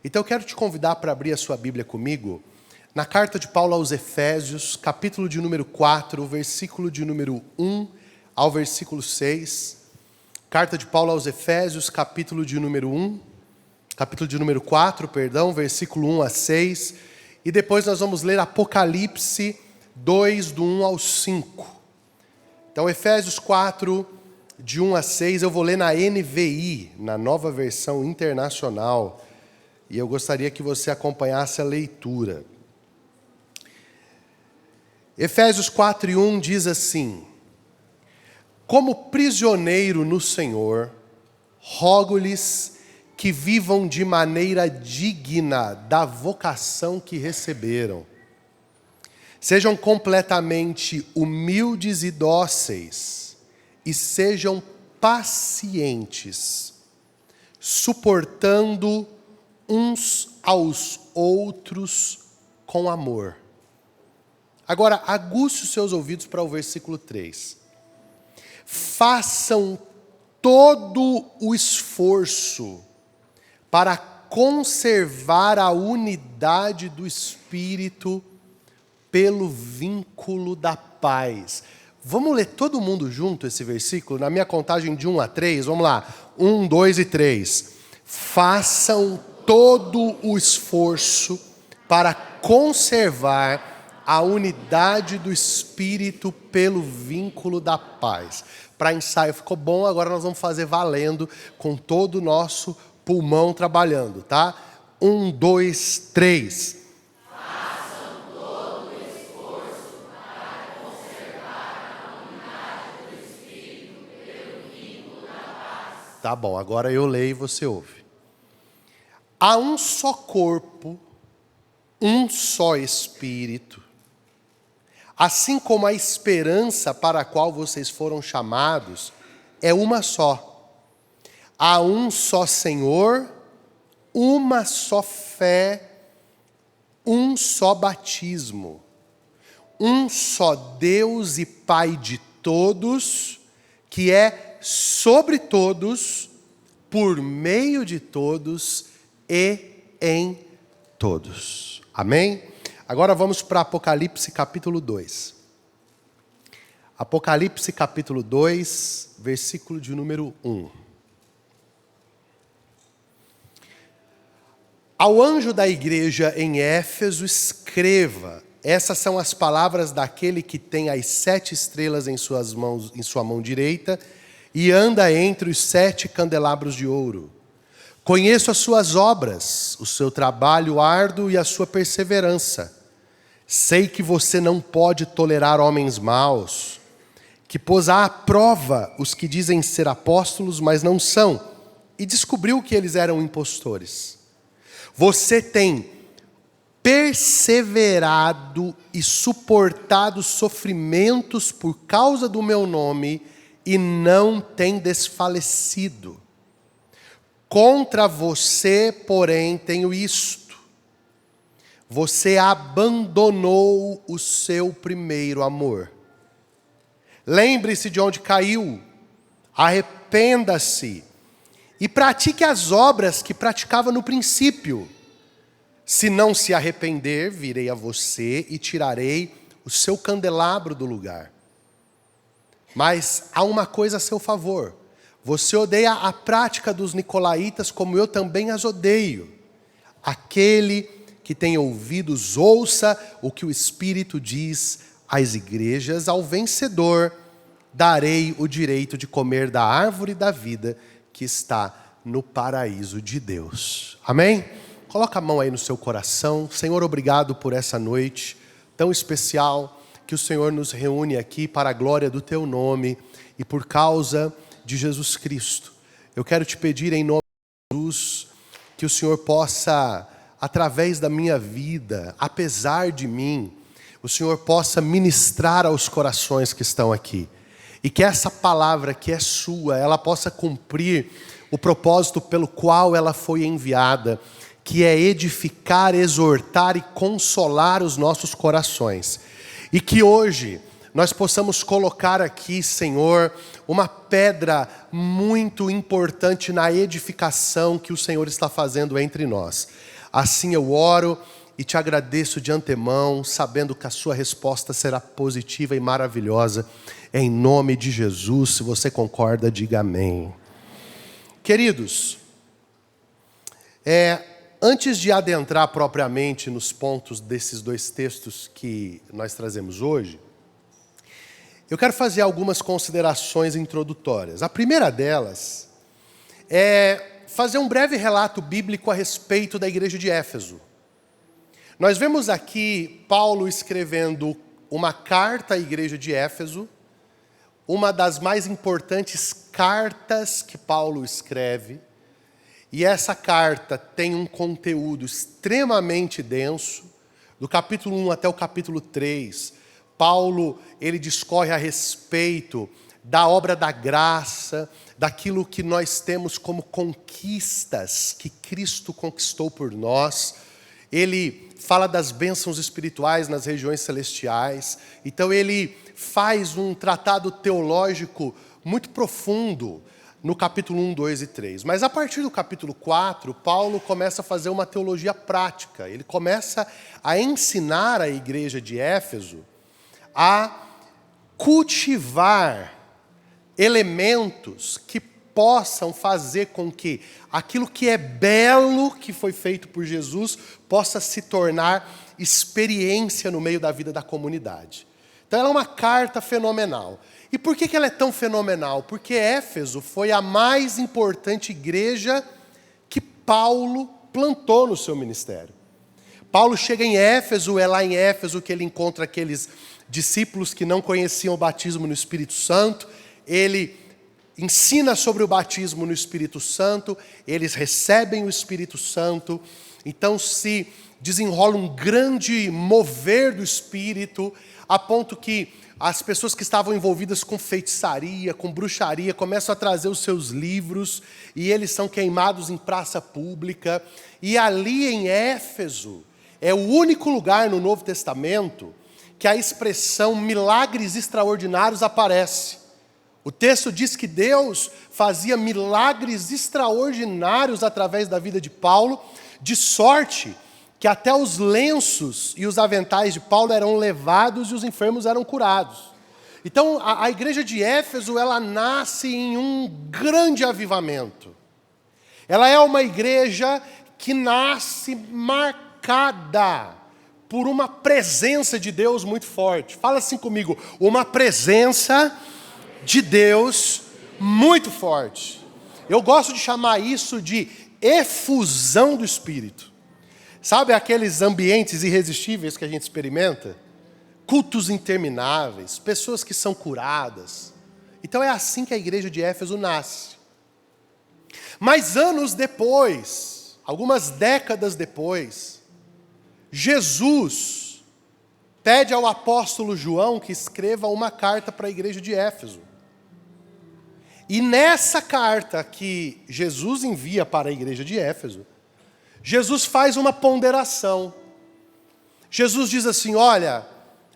Então eu quero te convidar para abrir a sua Bíblia comigo na carta de Paulo aos Efésios, capítulo de número 4, versículo de número 1 ao versículo 6. Carta de Paulo aos Efésios, capítulo de número 4, versículo 1 a 6. E depois nós vamos ler Apocalipse 2, do 1 ao 5. Então Efésios 4, de 1 a 6, eu vou ler na NVI, na Nova Versão Internacional. E eu gostaria que você acompanhasse a leitura. Efésios 4 e 1 diz assim: Como prisioneiro no Senhor, rogo-lhes que vivam de maneira digna da vocação que receberam. Sejam completamente humildes e dóceis, e sejam pacientes, suportando uns aos outros com amor. Agora, aguce os seus ouvidos para o versículo 3. Façam todo o esforço para conservar a unidade do Espírito pelo vínculo da paz. Vamos ler todo mundo junto esse versículo? Na minha contagem de 1 a 3, vamos lá. 1, 2 e 3. Façam todo o esforço para conservar a unidade do Espírito pelo vínculo da paz. Para ensaio ficou bom, agora nós vamos fazer valendo com todo o nosso pulmão trabalhando, tá? 1, 2, 3. Façam todo o esforço para conservar a unidade do Espírito pelo vínculo da paz. Tá bom, agora eu leio e você ouve. Há um só corpo, um só Espírito, assim como a esperança para a qual vocês foram chamados é uma só. Há um só Senhor, uma só fé, um só batismo, um só Deus e Pai de todos, que é sobre todos, por meio de todos e em todos. Amém? Agora vamos para Apocalipse capítulo 2. Apocalipse capítulo 2, versículo de número 1. Ao anjo da igreja em Éfeso escreva: essas são as palavras daquele que tem as 7 estrelas em sua mão direita e anda entre os 7 candelabros de ouro. Conheço as suas obras, o seu trabalho árduo e a sua perseverança. Sei que você não pode tolerar homens maus, que pôs à prova os que dizem ser apóstolos, mas não são, e descobriu que eles eram impostores. Você tem perseverado e suportado sofrimentos por causa do meu nome e não tem desfalecido. Contra você, porém, tenho isto: você abandonou o seu primeiro amor. Lembre-se de onde caiu, arrependa-se e pratique as obras que praticava no princípio. Se não se arrepender, virei a você e tirarei o seu candelabro do lugar. Mas há uma coisa a seu favor: você odeia a prática dos nicolaítas, como eu também as odeio. Aquele que tem ouvidos, ouça o que o Espírito diz às igrejas. Ao vencedor darei o direito de comer da árvore da vida que está no paraíso de Deus. Amém? Coloca a mão aí no seu coração. Senhor, obrigado por essa noite tão especial que o Senhor nos reúne aqui para a glória do Teu nome e por causa de Jesus Cristo. Eu quero te pedir em nome de Jesus que o Senhor possa, através da minha vida, apesar de mim, o Senhor possa ministrar aos corações que estão aqui. E que essa palavra que é sua, ela possa cumprir o propósito pelo qual ela foi enviada, que é edificar, exortar e consolar os nossos corações. E que hoje nós possamos colocar aqui, Senhor, uma pedra muito importante na edificação que o Senhor está fazendo entre nós. Assim eu oro e te agradeço de antemão, sabendo que a sua resposta será positiva e maravilhosa. Em nome de Jesus, se você concorda, diga amém. Queridos, antes de adentrar propriamente nos pontos desses dois textos que nós trazemos hoje, eu quero fazer algumas considerações introdutórias. A primeira delas é fazer um breve relato bíblico a respeito da igreja de Éfeso. Nós vemos aqui Paulo escrevendo uma carta à igreja de Éfeso, uma das mais importantes cartas que Paulo escreve, e essa carta tem um conteúdo extremamente denso, do capítulo 1 até o capítulo 3, Paulo, ele discorre a respeito da obra da graça, daquilo que nós temos como conquistas que Cristo conquistou por nós. Ele fala das bênçãos espirituais nas regiões celestiais. Então ele faz um tratado teológico muito profundo no capítulo 1, 2 e 3. Mas a partir do capítulo 4, Paulo começa a fazer uma teologia prática. Ele começa a ensinar a igreja de Éfeso a cultivar elementos que possam fazer com que aquilo que é belo, que foi feito por Jesus, possa se tornar experiência no meio da vida da comunidade. Então ela é uma carta fenomenal. E por que ela é tão fenomenal? Porque Éfeso foi a mais importante igreja que Paulo plantou no seu ministério. Paulo chega em Éfeso, é lá em Éfeso que ele encontra aqueles discípulos que não conheciam o batismo no Espírito Santo. Ele ensina sobre o batismo no Espírito Santo, eles recebem o Espírito Santo, então se desenrola um grande mover do Espírito, a ponto que as pessoas que estavam envolvidas com feitiçaria, com bruxaria, começam a trazer os seus livros, e eles são queimados em praça pública, e ali em Éfeso, é o único lugar no Novo Testamento que a expressão milagres extraordinários aparece. O texto diz que Deus fazia milagres extraordinários através da vida de Paulo, de sorte que até os lenços e os aventais de Paulo eram levados e os enfermos eram curados. Então, a igreja de Éfeso, ela nasce em um grande avivamento. Ela é uma igreja que nasce marcada por uma presença de Deus muito forte. Fala assim comigo, uma presença de Deus muito forte. Eu gosto de chamar isso de efusão do Espírito. Sabe aqueles ambientes irresistíveis que a gente experimenta? Cultos intermináveis, pessoas que são curadas. Então é assim que a igreja de Éfeso nasce. Mas anos depois, algumas décadas depois, Jesus pede ao apóstolo João que escreva uma carta para a igreja de Éfeso. E nessa carta que Jesus envia para a igreja de Éfeso, Jesus faz uma ponderação. Jesus diz assim, olha,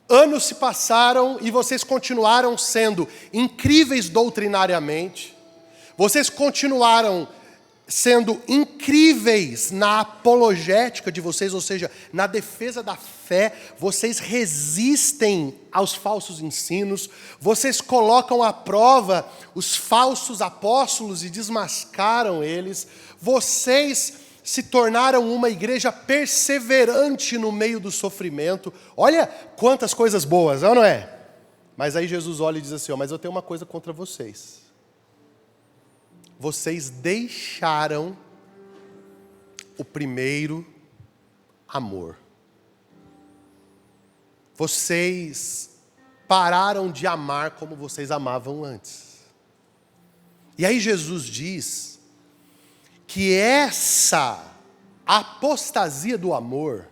anos se passaram e vocês continuaram sendo incríveis doutrinariamente, vocês continuaram sendo incríveis na apologética de vocês, ou seja, na defesa da fé, vocês resistem aos falsos ensinos, vocês colocam à prova os falsos apóstolos e desmascaram eles, vocês se tornaram uma igreja perseverante no meio do sofrimento. Olha quantas coisas boas, não é? Mas aí Jesus olha e diz assim, mas eu tenho uma coisa contra vocês. Vocês deixaram o primeiro amor. Vocês pararam de amar como vocês amavam antes. E aí Jesus diz que essa apostasia do amor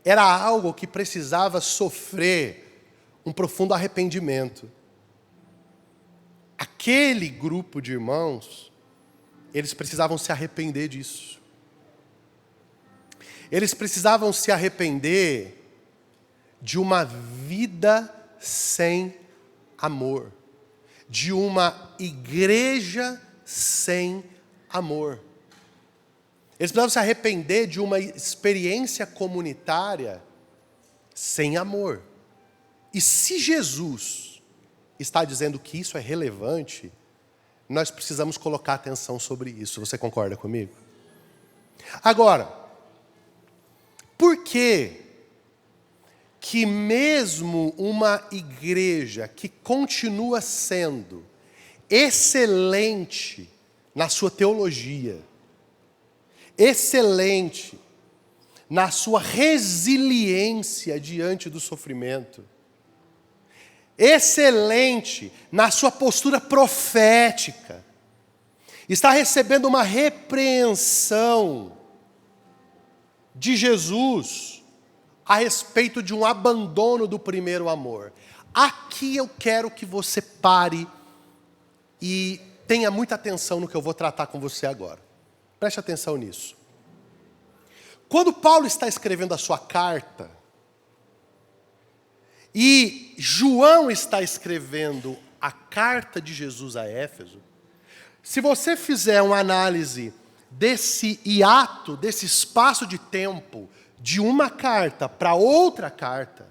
era algo que precisava sofrer um profundo arrependimento. Aquele grupo de irmãos, eles precisavam se arrepender disso. Eles precisavam se arrepender de uma vida sem amor, de uma igreja sem amor. Eles precisavam se arrepender de uma experiência comunitária sem amor. E se Jesus está dizendo que isso é relevante, nós precisamos colocar atenção sobre isso. Você concorda comigo? Agora, por que mesmo uma igreja que continua sendo excelente na sua teologia, excelente na sua resiliência diante do sofrimento, excelente na sua postura profética, está recebendo uma repreensão de Jesus a respeito de um abandono do primeiro amor? Aqui eu quero que você pare e tenha muita atenção no que eu vou tratar com você agora. Preste atenção nisso. Quando Paulo está escrevendo a sua carta, e João está escrevendo a carta de Jesus a Éfeso, se você fizer uma análise desse hiato, desse espaço de tempo, de uma carta para outra carta,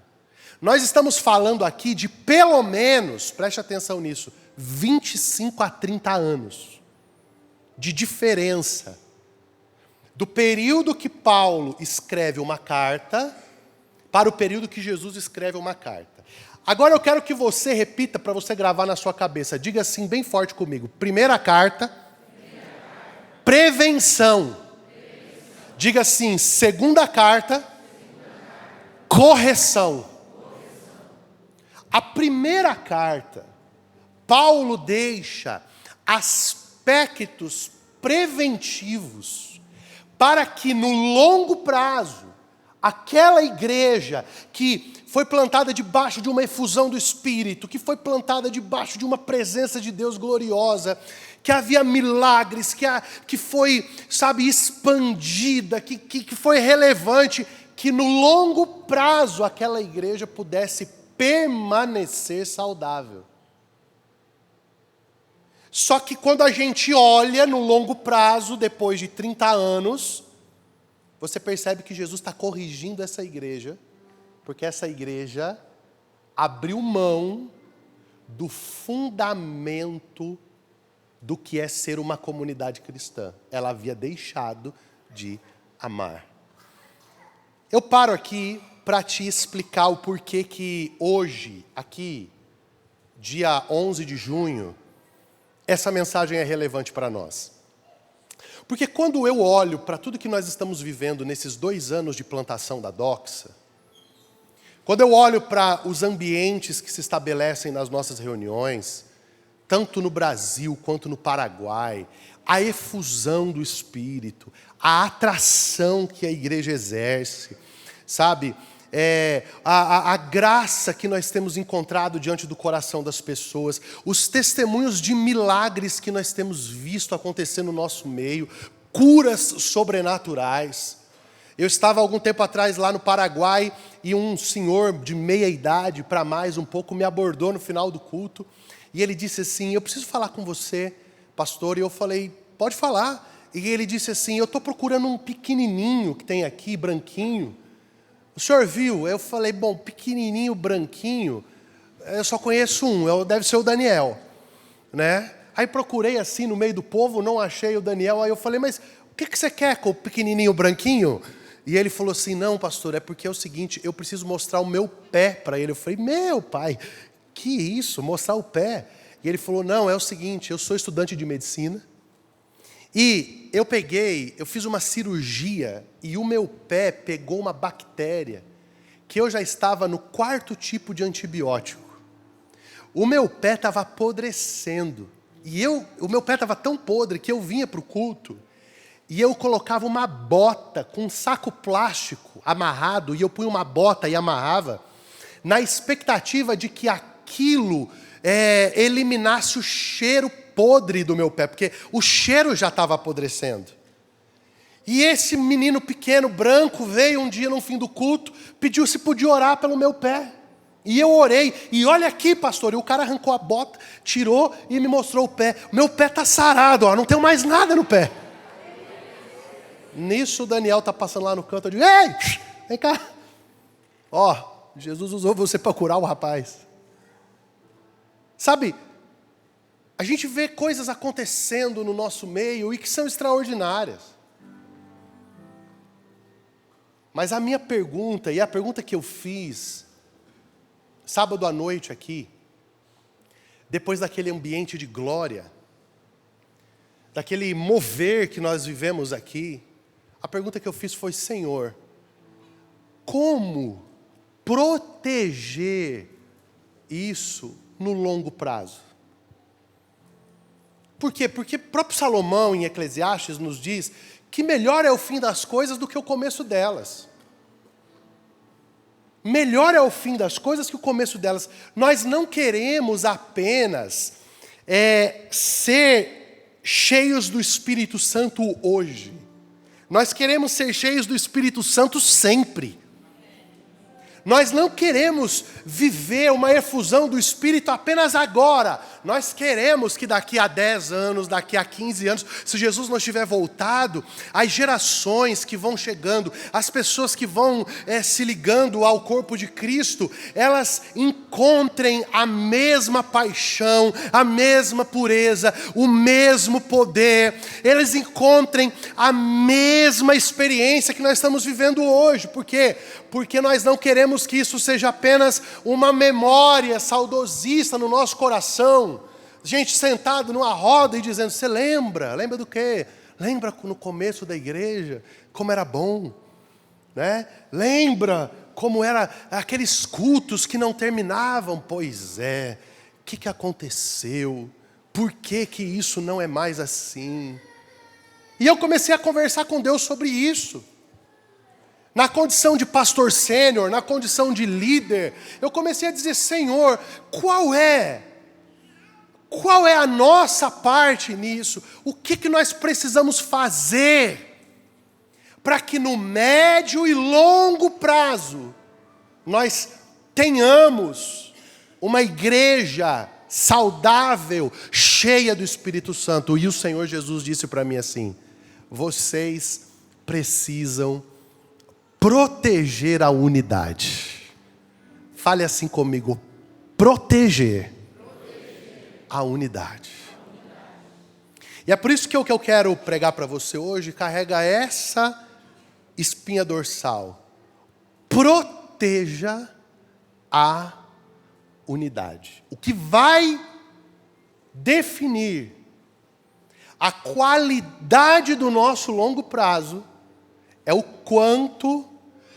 nós estamos falando aqui de pelo menos, preste atenção nisso, 25 a 30 anos de diferença do período que Paulo escreve uma carta para o período que Jesus escreve uma carta. Agora eu quero que você repita para você gravar na sua cabeça. Diga assim bem forte comigo. Primeira carta. Prevenção. Diga assim, segunda carta. Correção. A primeira carta, Paulo deixa aspectos preventivos para que no longo prazo, aquela igreja que foi plantada debaixo de uma efusão do Espírito, que foi plantada debaixo de uma presença de Deus gloriosa, que havia milagres, que foi, expandida, que foi relevante, que no longo prazo aquela igreja pudesse permanecer saudável. Só que quando a gente olha no longo prazo, depois de 30 anos, você percebe que Jesus está corrigindo essa igreja, porque essa igreja abriu mão do fundamento do que é ser uma comunidade cristã. Ela havia deixado de amar. Eu paro aqui para te explicar o porquê que hoje, aqui, dia 11 de junho, essa mensagem é relevante para nós. Porque quando eu olho para tudo que nós estamos vivendo nesses 2 anos de plantação da Doxa, quando eu olho para os ambientes que se estabelecem nas nossas reuniões, tanto no Brasil quanto no Paraguai, a efusão do Espírito, a atração que a igreja exerce, a graça que nós temos encontrado diante do coração das pessoas, os testemunhos de milagres que nós temos visto acontecer no nosso meio, curas sobrenaturais. Eu estava algum tempo atrás lá no Paraguai e um senhor de meia idade para mais um pouco me abordou no final do culto e ele disse assim: eu preciso falar com você, pastor. E eu falei: pode falar. E ele disse assim: eu estou procurando um pequenininho que tem aqui, branquinho. O senhor viu? Eu falei: bom, pequenininho, branquinho, eu só conheço um, deve ser o Daniel, né? Aí procurei assim no meio do povo, não achei o Daniel. Aí eu falei: mas o que você quer com o pequenininho branquinho? E ele falou assim: não, pastor, é porque é o seguinte, eu preciso mostrar o meu pé para ele. Eu falei: meu pai, que isso, mostrar o pé? E ele falou: não, é o seguinte, eu sou estudante de medicina, e eu fiz uma cirurgia, e o meu pé pegou uma bactéria, que eu já estava no 4º tipo de antibiótico. O meu pé estava apodrecendo, e o meu pé estava tão podre que eu vinha para o culto, e eu colocava uma bota com um saco plástico amarrado, e eu punha uma bota e amarrava, na expectativa de que aquilo eliminasse o cheiro podre do meu pé, porque o cheiro já estava apodrecendo. E esse menino pequeno, branco, veio um dia no fim do culto, pediu se podia orar pelo meu pé. E eu orei, e olha aqui, pastor, e o cara arrancou a bota, tirou e me mostrou o pé. O meu pé está sarado, não tenho mais nada no pé. Nisso o Daniel está passando lá no canto, eu digo, ei, vem cá. Ó, Jesus usou você para curar o rapaz. Sabe, a gente vê coisas acontecendo no nosso meio e que são extraordinárias. Mas a minha pergunta, e a pergunta que eu fiz sábado à noite aqui, depois daquele ambiente de glória, daquele mover que nós vivemos aqui, a pergunta que eu fiz foi, Senhor, como proteger isso no longo prazo? Por quê? Porque o próprio Salomão, em Eclesiastes, nos diz que melhor é o fim das coisas do que o começo delas. Melhor é o fim das coisas que o começo delas. Nós não queremos apenas ser cheios do Espírito Santo hoje. Nós queremos ser cheios do Espírito Santo sempre. Nós não queremos viver uma efusão do Espírito apenas agora. Nós queremos que daqui a 10 anos, daqui a 15 anos, se Jesus não estiver voltado, as gerações que vão chegando, as pessoas que vão se ligando ao corpo de Cristo, elas encontrem a mesma paixão, a mesma pureza, o mesmo poder. Eles encontrem a mesma experiência que nós estamos vivendo hoje. Por quê? Porque nós não queremos que isso seja apenas uma memória saudosista no nosso coração. Gente sentado numa roda e dizendo, você lembra? Lembra do quê? Lembra no começo da igreja, como era bom? Né? Lembra como era aqueles cultos que não terminavam? Pois é, o que aconteceu? Por que isso não é mais assim? E eu comecei a conversar com Deus sobre isso. Na condição de pastor sênior, na condição de líder, eu comecei a dizer, Senhor, qual é a nossa parte nisso? O que nós precisamos fazer para que no médio e longo prazo nós tenhamos uma igreja saudável, cheia do Espírito Santo? E o Senhor Jesus disse para mim assim, vocês precisam proteger a unidade. Fale assim comigo, proteger a unidade. E é por isso que o que eu quero pregar para você hoje carrega essa espinha dorsal. Proteja a unidade. O que vai definir a qualidade do nosso longo prazo é o quanto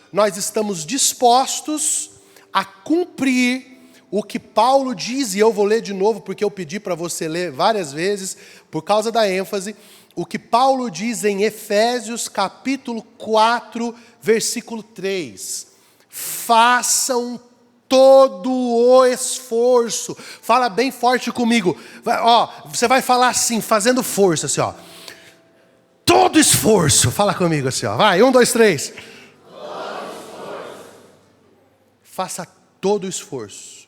nós estamos dispostos a cumprir o que Paulo diz, e eu vou ler de novo porque eu pedi para você ler várias vezes, por causa da ênfase, o que Paulo diz em Efésios capítulo 4, versículo 3. Façam todo o esforço. Fala bem forte comigo. Você vai falar assim, fazendo força, assim, ó. Todo esforço. Fala comigo assim, ó. Vai, 1, 2, 3. Faça todo o esforço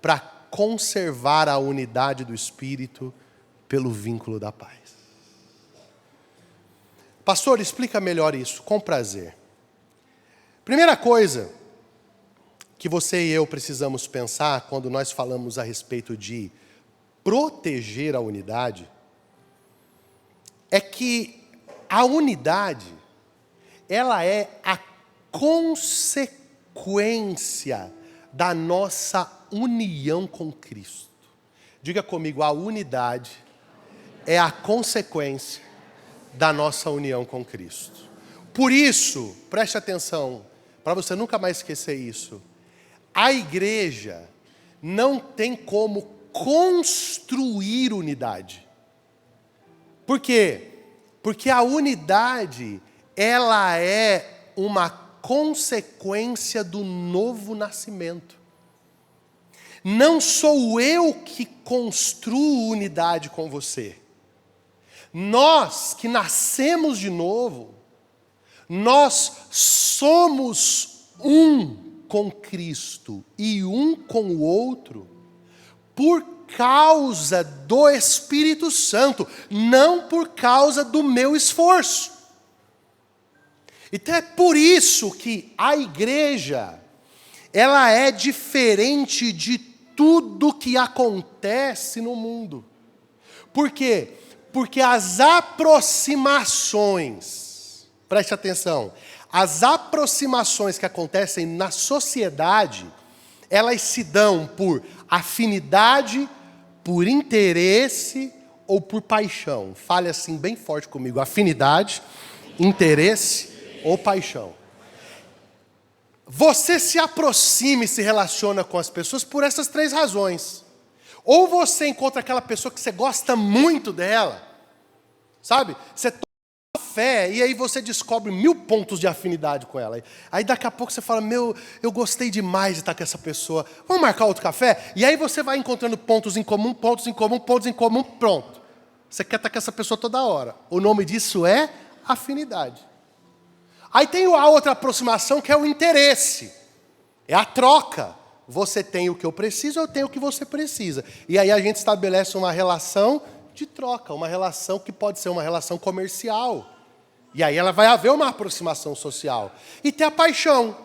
para conservar a unidade do Espírito pelo vínculo da paz. Pastor, explica melhor isso, com prazer. Primeira coisa que você e eu precisamos pensar quando nós falamos a respeito de proteger a unidade é que a unidade, ela é a consequência da nossa união com Cristo. Diga comigo, a unidade é a consequência da nossa união com Cristo. Por isso, preste atenção, para você nunca mais esquecer isso. A igreja não tem como construir unidade. Por quê? Porque a unidade, ela é uma consequência do novo nascimento. Não sou eu que construo unidade com você. Nós que nascemos de novo, nós somos um com Cristo e um com o outro por causa do Espírito Santo, não por causa do meu esforço. Então é por isso que a igreja, ela é diferente de tudo que acontece no mundo. Por quê? Porque as aproximações, preste atenção, as aproximações que acontecem na sociedade, elas se dão por afinidade, por interesse ou por paixão. Fale assim bem forte comigo, afinidade, interesse ou paixão. Você se aproxima e se relaciona com as pessoas por essas três razões. Ou você encontra aquela pessoa que você gosta muito dela, sabe? Você toma café e aí você descobre 1000 pontos de afinidade com ela. Aí daqui a pouco você fala, eu gostei demais de estar com essa pessoa. Vamos marcar outro café? E aí você vai encontrando pontos em comum, pontos em comum, pontos em comum, pronto. Você quer estar com essa pessoa toda hora. O nome disso é afinidade. Aí tem a outra aproximação que é o interesse. É a troca. Você tem o que eu preciso, eu tenho o que você precisa. E aí a gente estabelece uma relação de troca, uma relação que pode ser uma relação comercial. E aí ela vai haver uma aproximação social. E tem a paixão.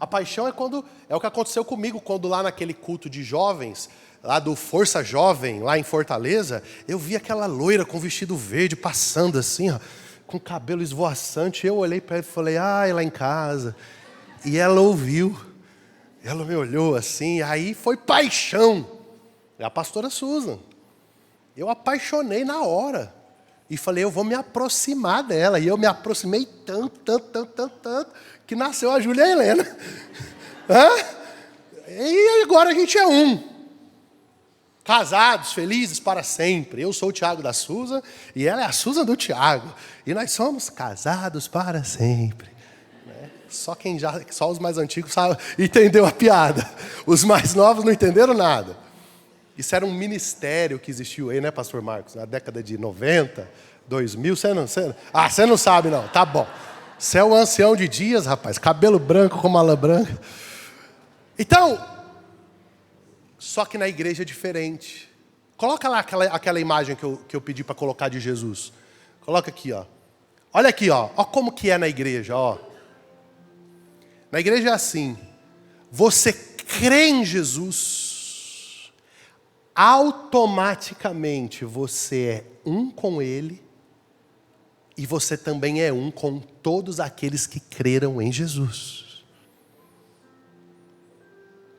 A paixão é o que aconteceu comigo quando lá naquele culto de jovens, lá do Força Jovem, lá em Fortaleza, eu vi aquela loira com vestido verde passando assim, ó, com cabelo esvoaçante. Eu olhei para ela e falei, lá em casa. E ela ouviu. Ela me olhou assim, aí foi paixão. É a pastora Susan. Eu apaixonei na hora. E falei, eu vou me aproximar dela. E eu me aproximei tanto, que nasceu a Júlia e a Helena. E agora a gente é um. Casados, felizes para sempre. Eu sou o Tiago da Susan e ela é a Susan do Tiago. E nós somos casados para sempre. Só os mais antigos entendeu a piada. Os mais novos não entenderam nada. Isso era um ministério que existiu aí, né, pastor Marcos? Na década de 90, 2000. Você não sabe não, tá bom. Você é o ancião de dias, rapaz. Cabelo branco com mala branca. Então, só que na igreja é diferente. Coloca lá aquela imagem que eu pedi para colocar de Jesus. Coloca aqui, ó. Olha aqui, ó. Ó como que é na igreja, ó. Na igreja é assim, você crê em Jesus, automaticamente você é um com Ele e você também é um com todos aqueles que creram em Jesus.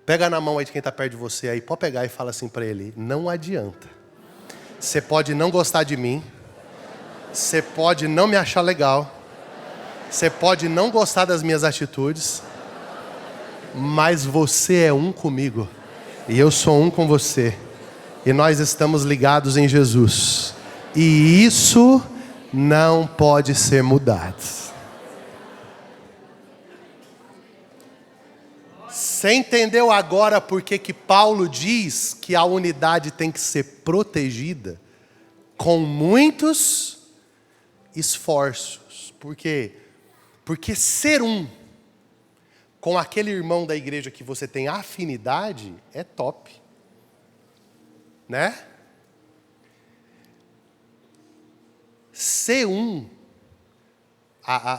Pega na mão aí de quem está perto de você aí, pode pegar e fala assim para ele, não adianta. Você pode não gostar de mim, você pode não me achar legal, você pode não gostar das minhas atitudes, mas você é um comigo. E eu sou um com você. E nós estamos ligados em Jesus. E isso não pode ser mudado. Você entendeu agora por que Paulo diz que a unidade tem que ser protegida com muitos esforços? Por quê? Porque ser um com aquele irmão da igreja que você tem afinidade é top. Né? Ser um.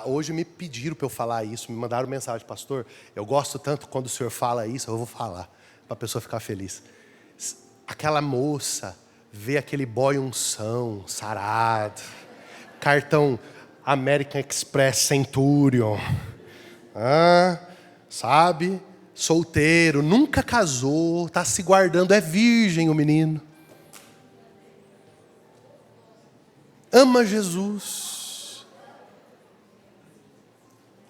Hoje me pediram para eu falar isso, me mandaram mensagem, pastor, eu gosto tanto quando o senhor fala isso, eu vou falar, para a pessoa ficar feliz. Aquela moça vê aquele boy unção, sarado, cartão American Express Centurion, sabe? Solteiro, nunca casou, está se guardando, é virgem o menino. Ama Jesus.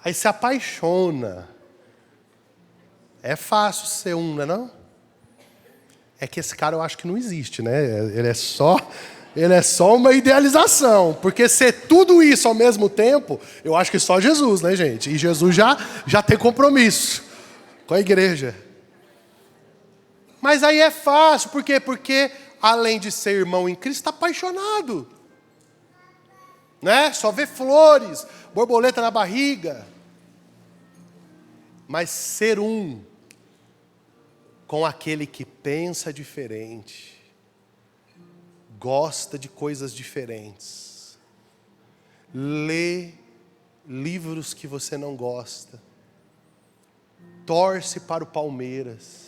Aí se apaixona. É fácil ser um, não é não? É que esse cara eu acho que não existe, né? Ele é só uma idealização. Porque ser tudo isso ao mesmo tempo, eu acho que só Jesus, né, gente? E Jesus já tem compromisso com a igreja. Mas aí é fácil, por quê? Porque além de ser irmão em Cristo, está apaixonado. Né? Só vê flores, borboleta na barriga. Mas ser um com aquele que pensa diferente, gosta de coisas diferentes, lê livros que você não gosta, torce para o Palmeiras.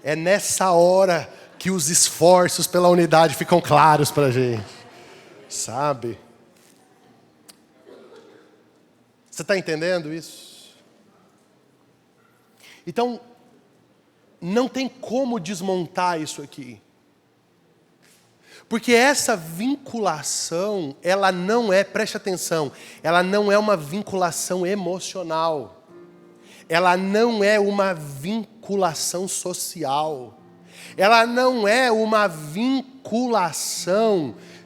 É nessa hora que os esforços pela unidade ficam claros para a gente, sabe? Você está entendendo isso? Então, não tem como desmontar isso aqui. Porque essa vinculação, ela não é, preste atenção, ela não é uma vinculação emocional. Ela não é uma vinculação social. Ela não é uma vinculação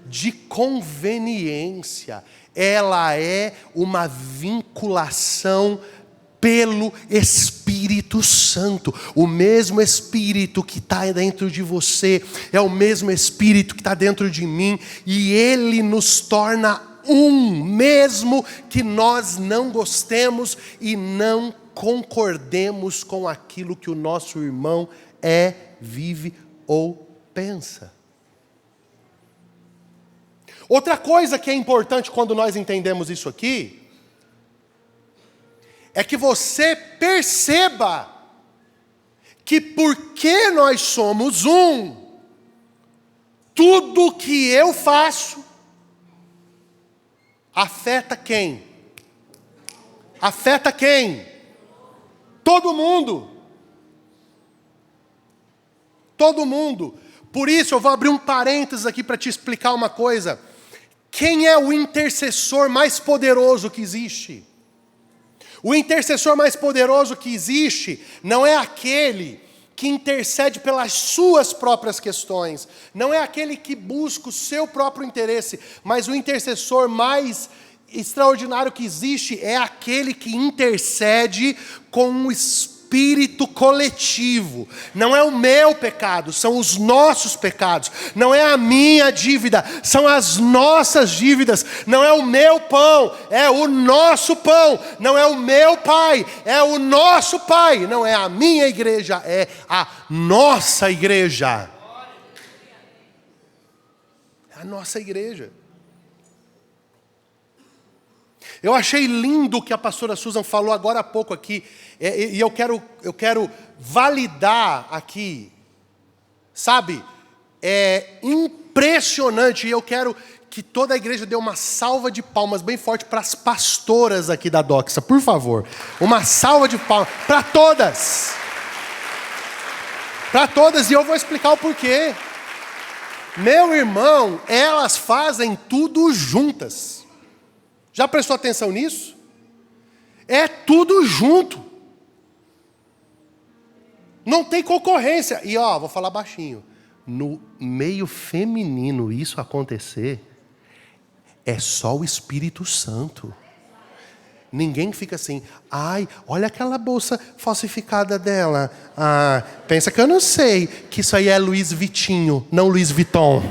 de conveniência. Ela é uma vinculação pelo Espírito Santo. O mesmo Espírito que está dentro de você é o mesmo Espírito que está dentro de mim. E Ele nos torna um, mesmo que nós não gostemos e não concordemos com aquilo que o nosso irmão vive ou pensa. Outra coisa que é importante quando nós entendemos isso aqui, é que você perceba que porque nós somos um, tudo que eu faço afeta quem? Afeta quem? Todo mundo. Todo mundo. Por isso eu vou abrir um parênteses aqui para te explicar uma coisa. Quem é o intercessor mais poderoso que existe? O intercessor mais poderoso que existe não é aquele que intercede pelas suas próprias questões, não é aquele que busca o seu próprio interesse, mas o intercessor mais extraordinário que existe é aquele que intercede com um espírito coletivo. Não é o meu pecado, são os nossos pecados. Não é a minha dívida, são as nossas dívidas. Não é o meu pão, é o nosso pão. Não é o meu pai, é o nosso pai. Não é a minha igreja, é a nossa igreja. É a nossa igreja. Eu achei lindo o que a pastora Susan falou agora há pouco aqui, e eu quero validar aqui, sabe? É impressionante, e eu quero que toda a igreja dê uma salva de palmas bem forte para as pastoras aqui da Doxa, por favor. Uma salva de palmas para todas. Para todas, e eu vou explicar o porquê. Meu irmão, elas fazem tudo juntas. Já prestou atenção nisso? É tudo junto. Não tem concorrência. E vou falar baixinho. No meio feminino isso acontecer, é só o Espírito Santo. Ninguém fica assim, ai, olha aquela bolsa falsificada dela. Ah, pensa que eu não sei que isso aí é Louis Vitinho, não Louis Vuitton.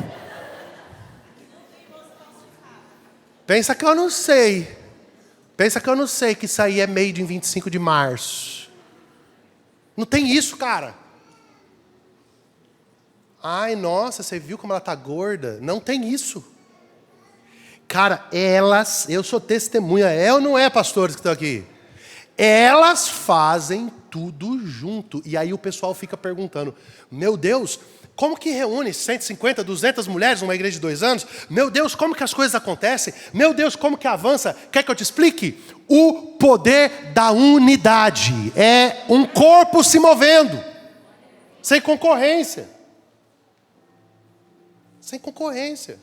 Pensa que eu não sei. Pensa que eu não sei que isso aí é made em 25 de março. Não tem isso, cara. Ai, nossa, você viu como ela está gorda? Não tem isso. Cara, elas, eu sou testemunha, ou não é, pastores que estão aqui? Elas fazem tudo junto. E aí o pessoal fica perguntando, meu Deus, como que reúne 150, 200 mulheres numa igreja de 2 anos? Meu Deus, como que as coisas acontecem? Meu Deus, como que avança? Quer que eu te explique? O poder da unidade. É um corpo se movendo. Sem concorrência. Sem concorrência.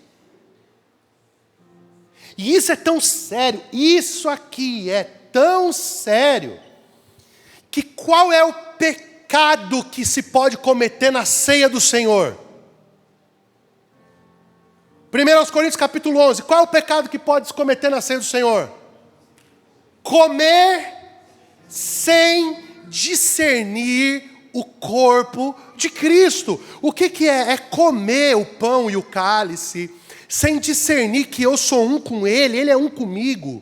E isso é tão sério. Isso aqui é tão sério. Que qual é o pecado que se pode cometer na ceia do Senhor? 1 Coríntios capítulo 11. Qual é o pecado que pode se cometer na ceia do Senhor? Comer sem discernir o corpo de Cristo. O que é? É comer o pão e o cálice sem discernir que eu sou um com Ele, Ele é um comigo.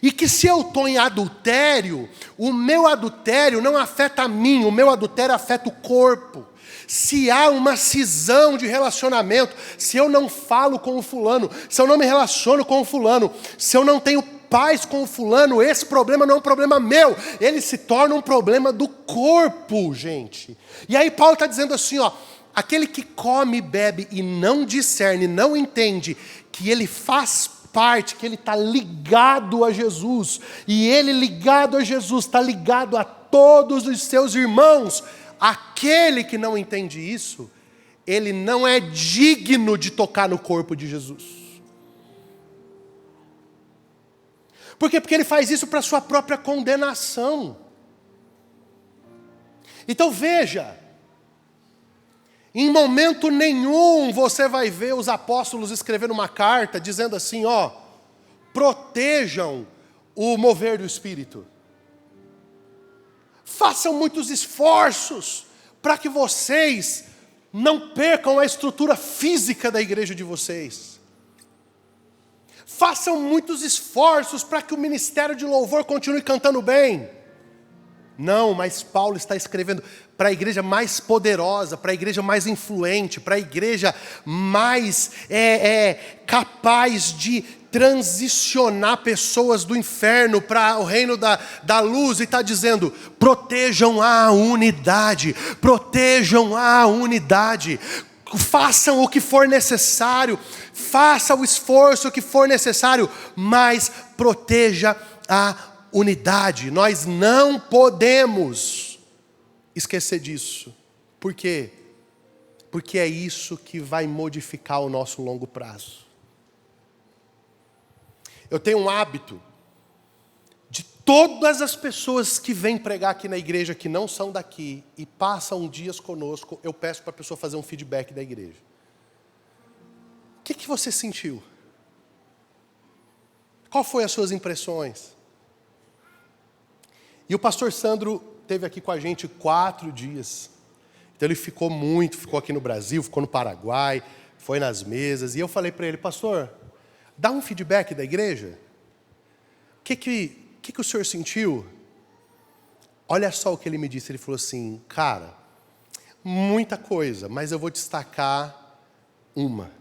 E que se eu estou em adultério, o meu adultério não afeta a mim, o meu adultério afeta o corpo. Se há uma cisão de relacionamento, se eu não falo com o fulano, se eu não me relaciono com o fulano, se eu não tenho paz com o fulano, esse problema não é um problema meu, ele se torna um problema do corpo, gente. E aí Paulo está dizendo assim, ó, aquele que come e bebe e não discerne, não entende que ele faz parte, que ele está ligado a Jesus, e ele ligado a Jesus está ligado a todos os seus irmãos. Aquele que não entende isso, ele não é digno de tocar no corpo de Jesus. Por quê? Porque ele faz isso para a sua própria condenação. Então veja, em momento nenhum você vai ver os apóstolos escrevendo uma carta dizendo assim, ó, protejam o mover do Espírito. Façam muitos esforços para que vocês não percam a estrutura física da igreja de vocês. Façam muitos esforços para que o ministério de louvor continue cantando bem. Não, mas Paulo está escrevendo para a igreja mais poderosa, para a igreja mais influente, para a igreja mais capaz de transicionar pessoas do inferno para o reino da luz, e está dizendo, protejam a unidade, façam o que for necessário, faça o esforço que for necessário, mas proteja a unidade. Nós não podemos esquecer disso. Por quê? Porque é isso que vai modificar o nosso longo prazo. Eu tenho um hábito de todas as pessoas que vêm pregar aqui na igreja, que não são daqui, e passam dias conosco, eu peço para a pessoa fazer um feedback da igreja. O que você sentiu? Qual foi as suas impressões? E o pastor Sandro esteve aqui com a gente 4 dias. Então ele ficou aqui no Brasil, ficou no Paraguai, foi nas mesas, e eu falei para ele, pastor, dá um feedback da igreja. O que o senhor sentiu? Olha só o que ele me disse. Ele falou assim, cara, muita coisa, mas eu vou destacar uma.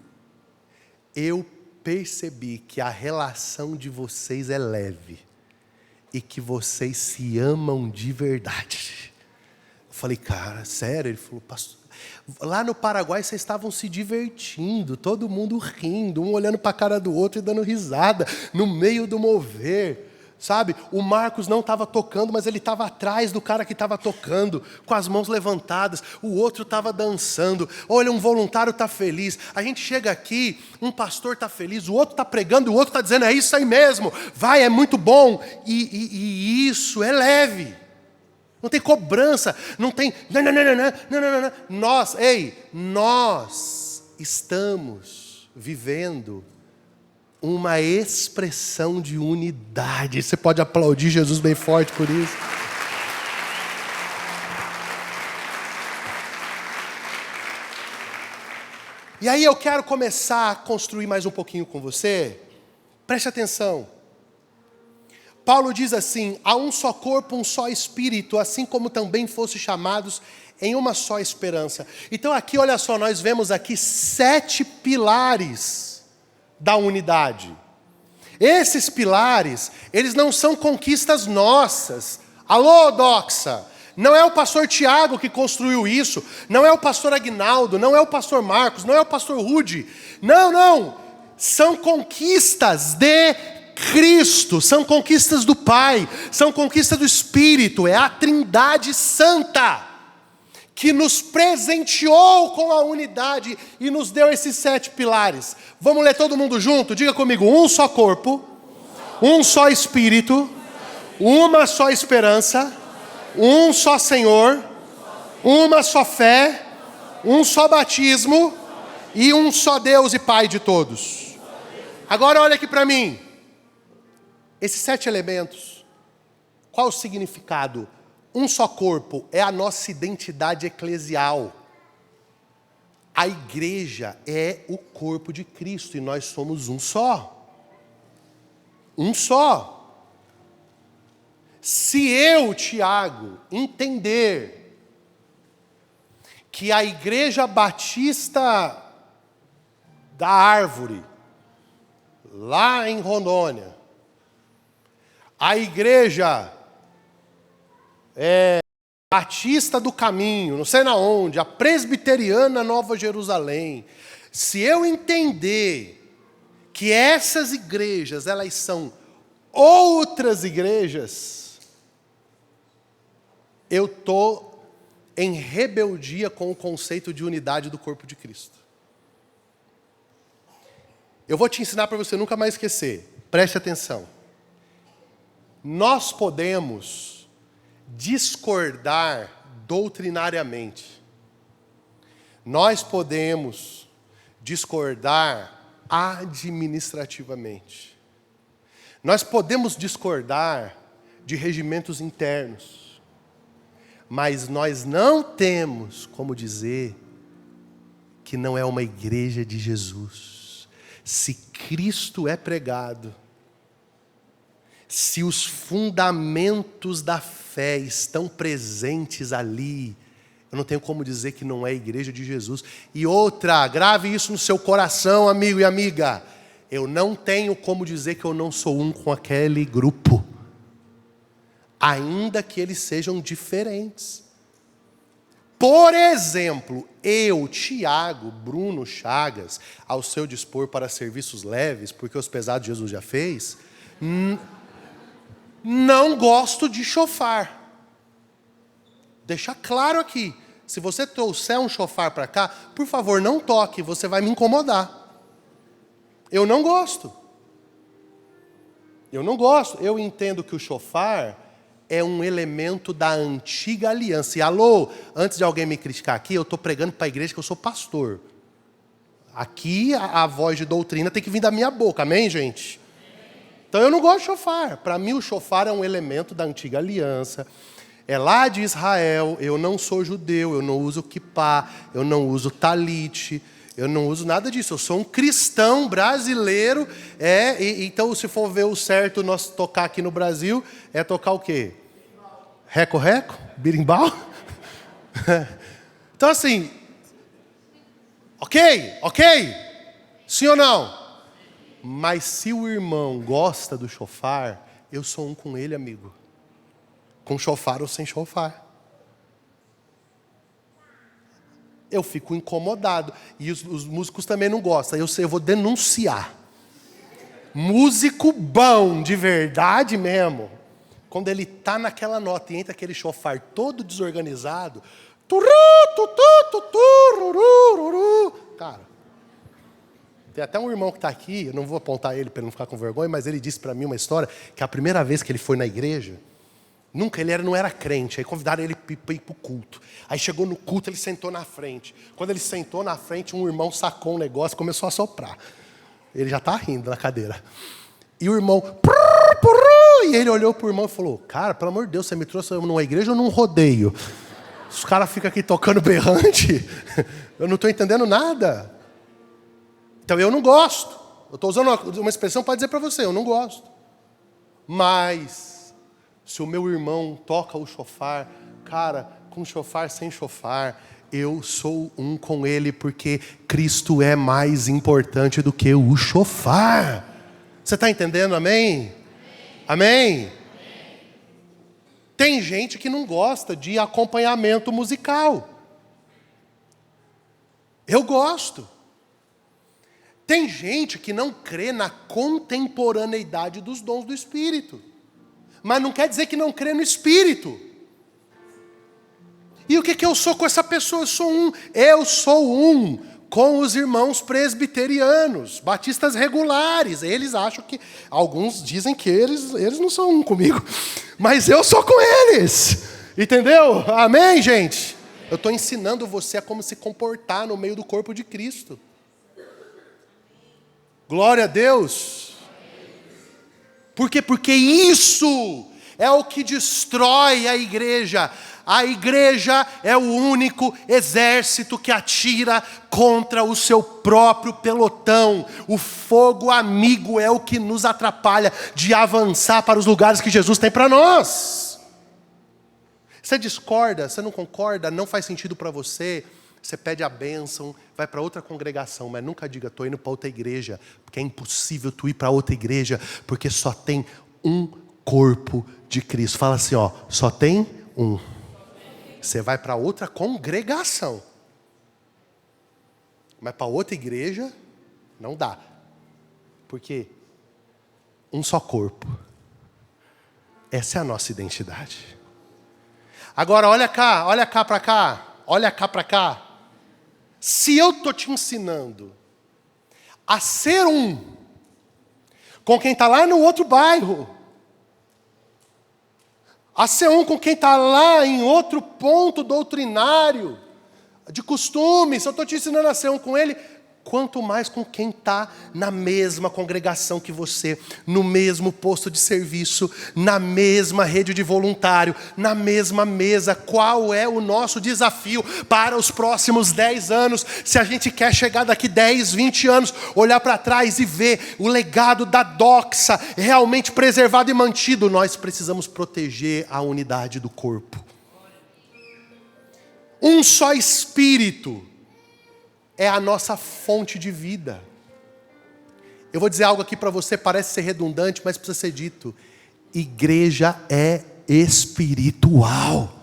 Eu percebi que a relação de vocês é leve e que vocês se amam de verdade. Eu falei, cara, sério? Ele falou, pastor, lá no Paraguai vocês estavam se divertindo, todo mundo rindo, um olhando para a cara do outro e dando risada, no meio do mover, sabe? O Marcos não estava tocando, mas ele estava atrás do cara que estava tocando, com as mãos levantadas, o outro estava dançando, olha, um voluntário está feliz, a gente chega aqui, um pastor está feliz, o outro está pregando, o outro está dizendo, é isso aí mesmo, vai, é muito bom, e isso é leve. Não tem cobrança, não tem... Não. Nós estamos vivendo uma expressão de unidade. Você pode aplaudir Jesus bem forte por isso. E aí eu quero começar a construir mais um pouquinho com você. Preste atenção. Paulo diz assim, há um só corpo, um só espírito, assim como também fossem chamados em uma só esperança. Então aqui, olha só, nós vemos aqui 7 pilares da unidade. Esses pilares, eles não são conquistas nossas. Alô, Doxa! Não é o pastor Tiago que construiu isso, não é o pastor Aguinaldo, não é o pastor Marcos, não é o pastor Rude. Não. São conquistas de Cristo, são conquistas do Pai, são conquistas do Espírito, é a Trindade Santa que nos presenteou com a unidade e nos deu esses 7 pilares. Vamos ler todo mundo junto? Diga comigo, um só corpo, um só Espírito, uma só esperança, um só Senhor, uma só fé, um só batismo e um só Deus e Pai de todos. Agora olha aqui para mim. Esses 7 elementos, qual o significado? Um só corpo é a nossa identidade eclesial. A igreja é o corpo de Cristo e nós somos um só. Um só. Se eu, Tiago, entender que a Igreja Batista da Árvore, lá em Rondônia, a Igreja Batista do Caminho, não sei na onde, a Presbiteriana Nova Jerusalém, se eu entender que essas igrejas, elas são outras igrejas, eu estou em rebeldia com o conceito de unidade do corpo de Cristo. Eu vou te ensinar para você nunca mais esquecer. Preste atenção. Nós podemos discordar doutrinariamente. Nós podemos discordar administrativamente. Nós podemos discordar de regimentos internos. Mas nós não temos como dizer que não é uma igreja de Jesus. Se Cristo é pregado, se os fundamentos da fé estão presentes ali, eu não tenho como dizer que não é a igreja de Jesus. E outra, grave isso no seu coração, amigo e amiga. Eu não tenho como dizer que eu não sou um com aquele grupo, ainda que eles sejam diferentes. Por exemplo, eu, Tiago, Bruno Chagas, ao seu dispor para serviços leves, porque os pesados Jesus já fez, não gosto de chofar. Deixa claro aqui, se você trouxer um chofar para cá, por favor, não toque, você vai me incomodar. Eu não gosto. Eu não gosto. Eu entendo que o chofar é um elemento da antiga aliança. E alô, antes de alguém me criticar aqui, eu estou pregando para a igreja que eu sou pastor. Aqui a voz de doutrina tem que vir da minha boca, amém, gente? Então eu não gosto de chofar. Para mim o chofar é um elemento da antiga aliança. É lá de Israel, eu não sou judeu, eu não uso kippá, eu não uso talite, eu não uso nada disso. Eu sou um cristão brasileiro. Então, se for ver o certo nós tocar aqui no Brasil, é tocar o quê? Reco-reco? Birimbau? Então, assim, ok? Sim ou não? Mas se o irmão gosta do chofar, eu sou um com ele, amigo. Com chofar ou sem chofar. Eu fico incomodado. E os músicos também não gostam. Eu vou denunciar. Músico bom, de verdade mesmo, quando ele está naquela nota e entra aquele chofar todo desorganizado, cara, tem até um irmão que está aqui, eu não vou apontar ele para ele não ficar com vergonha, mas ele disse para mim uma história, que a primeira vez que ele foi na igreja, não era crente, aí convidaram ele para ir para o culto. Aí chegou no culto, ele sentou na frente. Quando ele sentou na frente, um irmão sacou um negócio e começou a soprar. Ele já está rindo na cadeira. E o irmão, e ele olhou para o irmão e falou, cara, pelo amor de Deus, você me trouxe numa igreja ou num rodeio? Os caras ficam aqui tocando berrante, eu não estou entendendo nada. Então eu não gosto. Eu estou usando uma expressão para dizer para você, eu não gosto. Mas, se o meu irmão toca o chofar, cara, com chofar, sem chofar, eu sou um com ele, porque Cristo é mais importante do que o chofar. Você está entendendo, amém? Amém? Tem gente que não gosta de acompanhamento musical. Eu gosto. Tem gente que não crê na contemporaneidade dos dons do Espírito. Mas não quer dizer que não crê no Espírito. E o que eu sou com essa pessoa? Eu sou um com os irmãos presbiterianos, batistas regulares. Eles acham que, alguns dizem que eles não são um comigo, mas eu sou com eles. Entendeu? Amém, gente? Eu estou ensinando você a como se comportar no meio do corpo de Cristo. Glória a Deus. Por quê? Porque isso é o que destrói a igreja. A igreja é o único exército que atira contra o seu próprio pelotão. O fogo amigo é o que nos atrapalha de avançar para os lugares que Jesus tem para nós. Você discorda, você não concorda, não faz sentido para você. você pede a bênção, vai para outra congregação, mas nunca diga, estou indo para outra igreja, porque é impossível tu ir para outra igreja, porque só tem um corpo de Cristo. Fala assim, ó, só tem um. Você vai para outra congregação, mas para outra igreja, não dá. Porque um só corpo. Essa é a nossa identidade. Agora olha cá para cá, olha cá para cá. Se eu estou te ensinando a ser um com quem está lá no outro bairro, a ser um com quem está lá em outro ponto doutrinário, de costume, se eu estou te ensinando a ser um com ele, quanto mais com quem está na mesma congregação que você, no mesmo posto de serviço, na mesma rede de voluntário, na mesma mesa. Qual é o nosso desafio para os próximos 10 anos? Se a gente quer chegar daqui 10, 20 anos, olhar para trás e ver o legado da doxa realmente preservado e mantido, nós precisamos proteger a unidade do corpo. Um só Espírito é a nossa fonte de vida. Eu vou dizer algo aqui para você, parece ser redundante, mas precisa ser dito. Igreja é espiritual.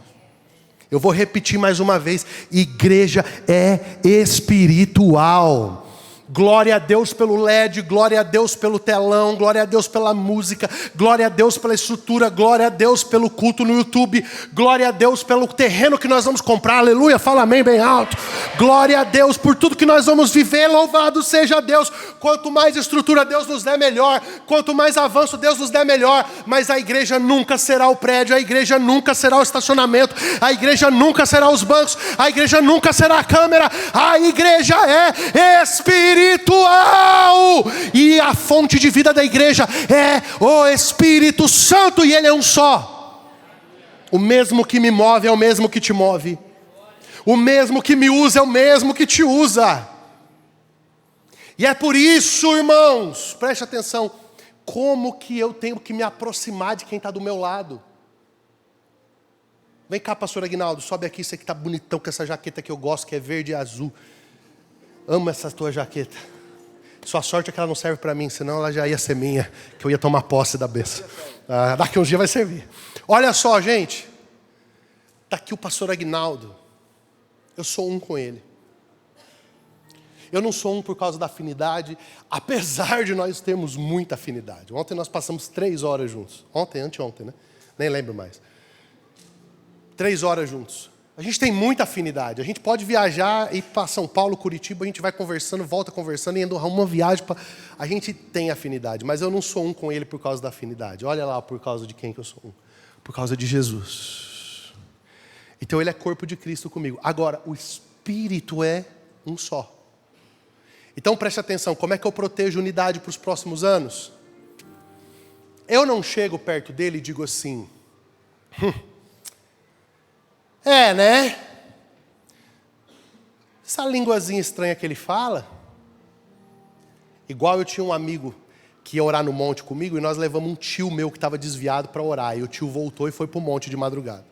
Eu vou repetir mais uma vez. Igreja é espiritual. Glória a Deus pelo LED, glória a Deus pelo telão, glória a Deus pela música, glória a Deus pela estrutura, glória a Deus pelo culto no YouTube, glória a Deus pelo terreno que nós vamos comprar, aleluia, fala amém bem alto. Glória a Deus por tudo que nós vamos viver, louvado seja Deus. Quanto mais estrutura Deus nos der, melhor. Quanto mais avanço Deus nos der, melhor. Mas a igreja nunca será o prédio, a igreja nunca será o estacionamento, a igreja nunca será os bancos, a igreja nunca será a câmera. A igreja é espiritual. E a fonte de vida da igreja é o Espírito Santo, e Ele é um só. O mesmo que me move é o mesmo que te move. O mesmo que me usa é o mesmo que te usa. E é por isso, irmãos, preste atenção, como que eu tenho que me aproximar de quem está do meu lado. Vem cá, pastor Aguinaldo, sobe aqui, você que está bonitão com essa jaqueta que eu gosto, que é verde e azul. Amo essa tua jaqueta. Sua sorte é que ela não serve para mim, senão ela já ia ser minha, que eu ia tomar posse da bênção. Daqui uns dias vai servir. Olha só, gente. Está aqui o pastor Aguinaldo. Eu sou um com ele. Eu não sou um por causa da afinidade, apesar de nós termos muita afinidade. Ontem nós passamos 3 horas juntos. Anteontem, né? Nem lembro mais. 3 horas juntos. A gente tem muita afinidade. A gente pode viajar, ir para São Paulo, Curitiba, a gente vai conversando, volta conversando, e indo uma viagem. A gente tem afinidade, mas eu não sou um com ele por causa da afinidade. Olha lá, por causa de quem que eu sou um. Por causa de Jesus. Então ele é corpo de Cristo comigo. Agora, o Espírito é um só. Então preste atenção, como é que eu protejo unidade para os próximos anos? Eu não chego perto dele e digo assim... né? Essa linguazinha estranha que ele fala. Igual eu tinha um amigo que ia orar no monte comigo, e nós levamos um tio meu que estava desviado para orar. E o tio voltou e foi para o monte de madrugada.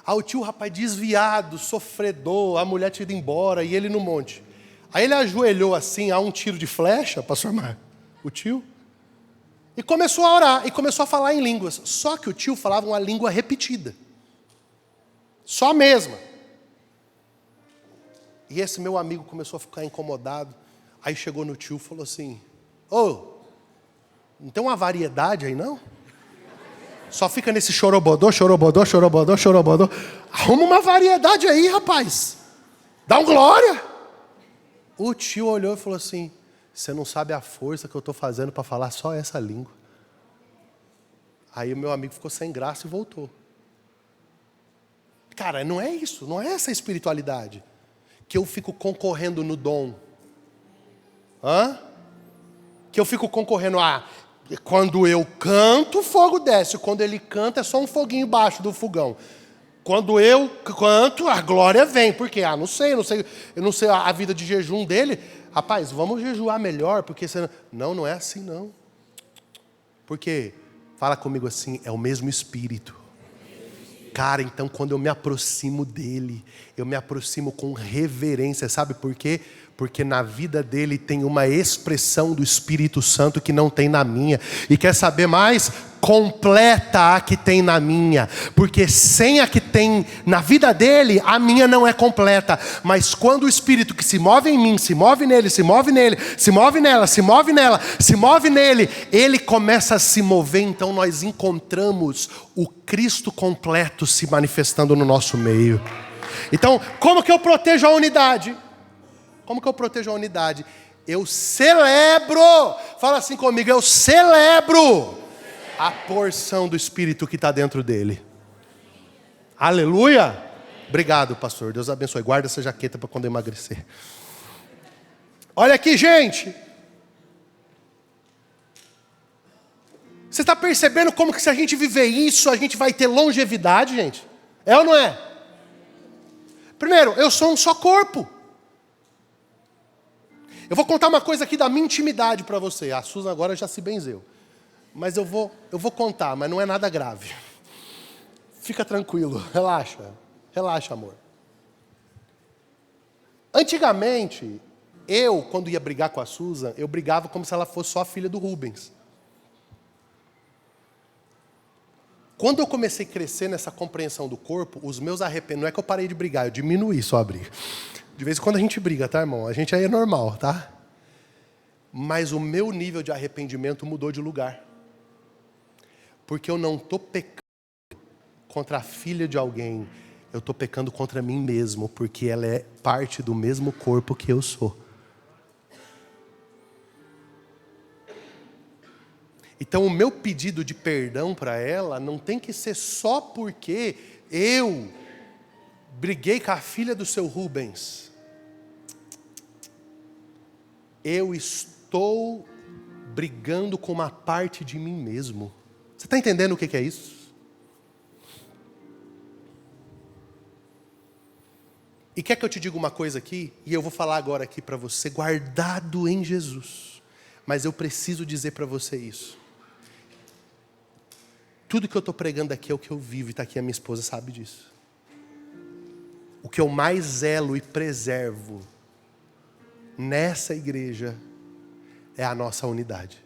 O tio, rapaz, desviado, sofredor, a mulher tinha ido embora, e ele no monte. Aí ele ajoelhou assim, a um tiro de flecha, pastor Mar, o tio, e começou a orar, e começou a falar em línguas. Só que o tio falava uma língua repetida. Só a mesma. E esse meu amigo começou a ficar incomodado. Aí chegou no tio e falou assim: não tem uma variedade aí não? Só fica nesse chorobodô, chorobodô, chorobodô, chorobodô. Arruma uma variedade aí, rapaz. Dá um glória. O tio olhou e falou assim: você não sabe a força que eu estou fazendo para falar só essa língua. Aí o meu amigo ficou sem graça e voltou. Cara, não é isso, não é essa espiritualidade. Que eu fico concorrendo no dom. Que eu fico concorrendo quando eu canto, o fogo desce. Quando ele canta, é só um foguinho embaixo do fogão. Quando eu canto, a glória vem. Por quê? Eu não sei a vida de jejum dele. Rapaz, vamos jejuar melhor, porque você... Não é assim não. Porque, fala comigo assim, é o mesmo Espírito. Cara, então quando eu me aproximo dele, eu me aproximo com reverência. Sabe por quê? Porque na vida dele tem uma expressão do Espírito Santo que não tem na minha. E quer saber mais? Completa a que tem na minha. Porque sem a que tem na vida dele, a minha não é completa. Mas quando o Espírito que se move em mim, se move nele, se move nele, se move nela, se move nela, se move nele, ele começa a se mover. Então nós encontramos o Cristo completo se manifestando no nosso meio. Então, como que eu protejo a unidade? Como que eu protejo a unidade? Eu celebro, fala assim comigo, eu celebro a porção do Espírito que está dentro dele. Aleluia! Obrigado, pastor, Deus abençoe. Guarda essa jaqueta para quando eu emagrecer. Olha aqui, gente. Você está percebendo como que se a gente viver isso, a gente vai ter longevidade, gente? É ou não é? Primeiro, eu sou um só corpo. Eu vou contar uma coisa aqui da minha intimidade para você. A Susan agora já se benzeu. Mas eu vou contar, mas não é nada grave. Fica tranquilo, relaxa. Relaxa, amor. Antigamente, quando ia brigar com a Susan, eu brigava como se ela fosse só a filha do Rubens. Quando eu comecei a crescer nessa compreensão do corpo, os meus arrependimentos... Não é que eu parei de brigar, eu diminuí só a briga. De vez em quando a gente briga, tá, irmão? A gente aí é normal, tá? Mas o meu nível de arrependimento mudou de lugar. Porque eu não estou pecando contra a filha de alguém. Eu estou pecando contra mim mesmo, porque ela é parte do mesmo corpo que eu sou. Então o meu pedido de perdão para ela não tem que ser só porque eu briguei com a filha do seu Rubens. Eu estou brigando com uma parte de mim mesmo. Você está entendendo o que é isso? E quer que eu te diga uma coisa aqui? E eu vou falar agora aqui para você, guardado em Jesus. Mas eu preciso dizer para você isso. Tudo que eu estou pregando aqui é o que eu vivo, e está aqui a minha esposa sabe disso. O que eu mais zelo e preservo nessa igreja é a nossa unidade.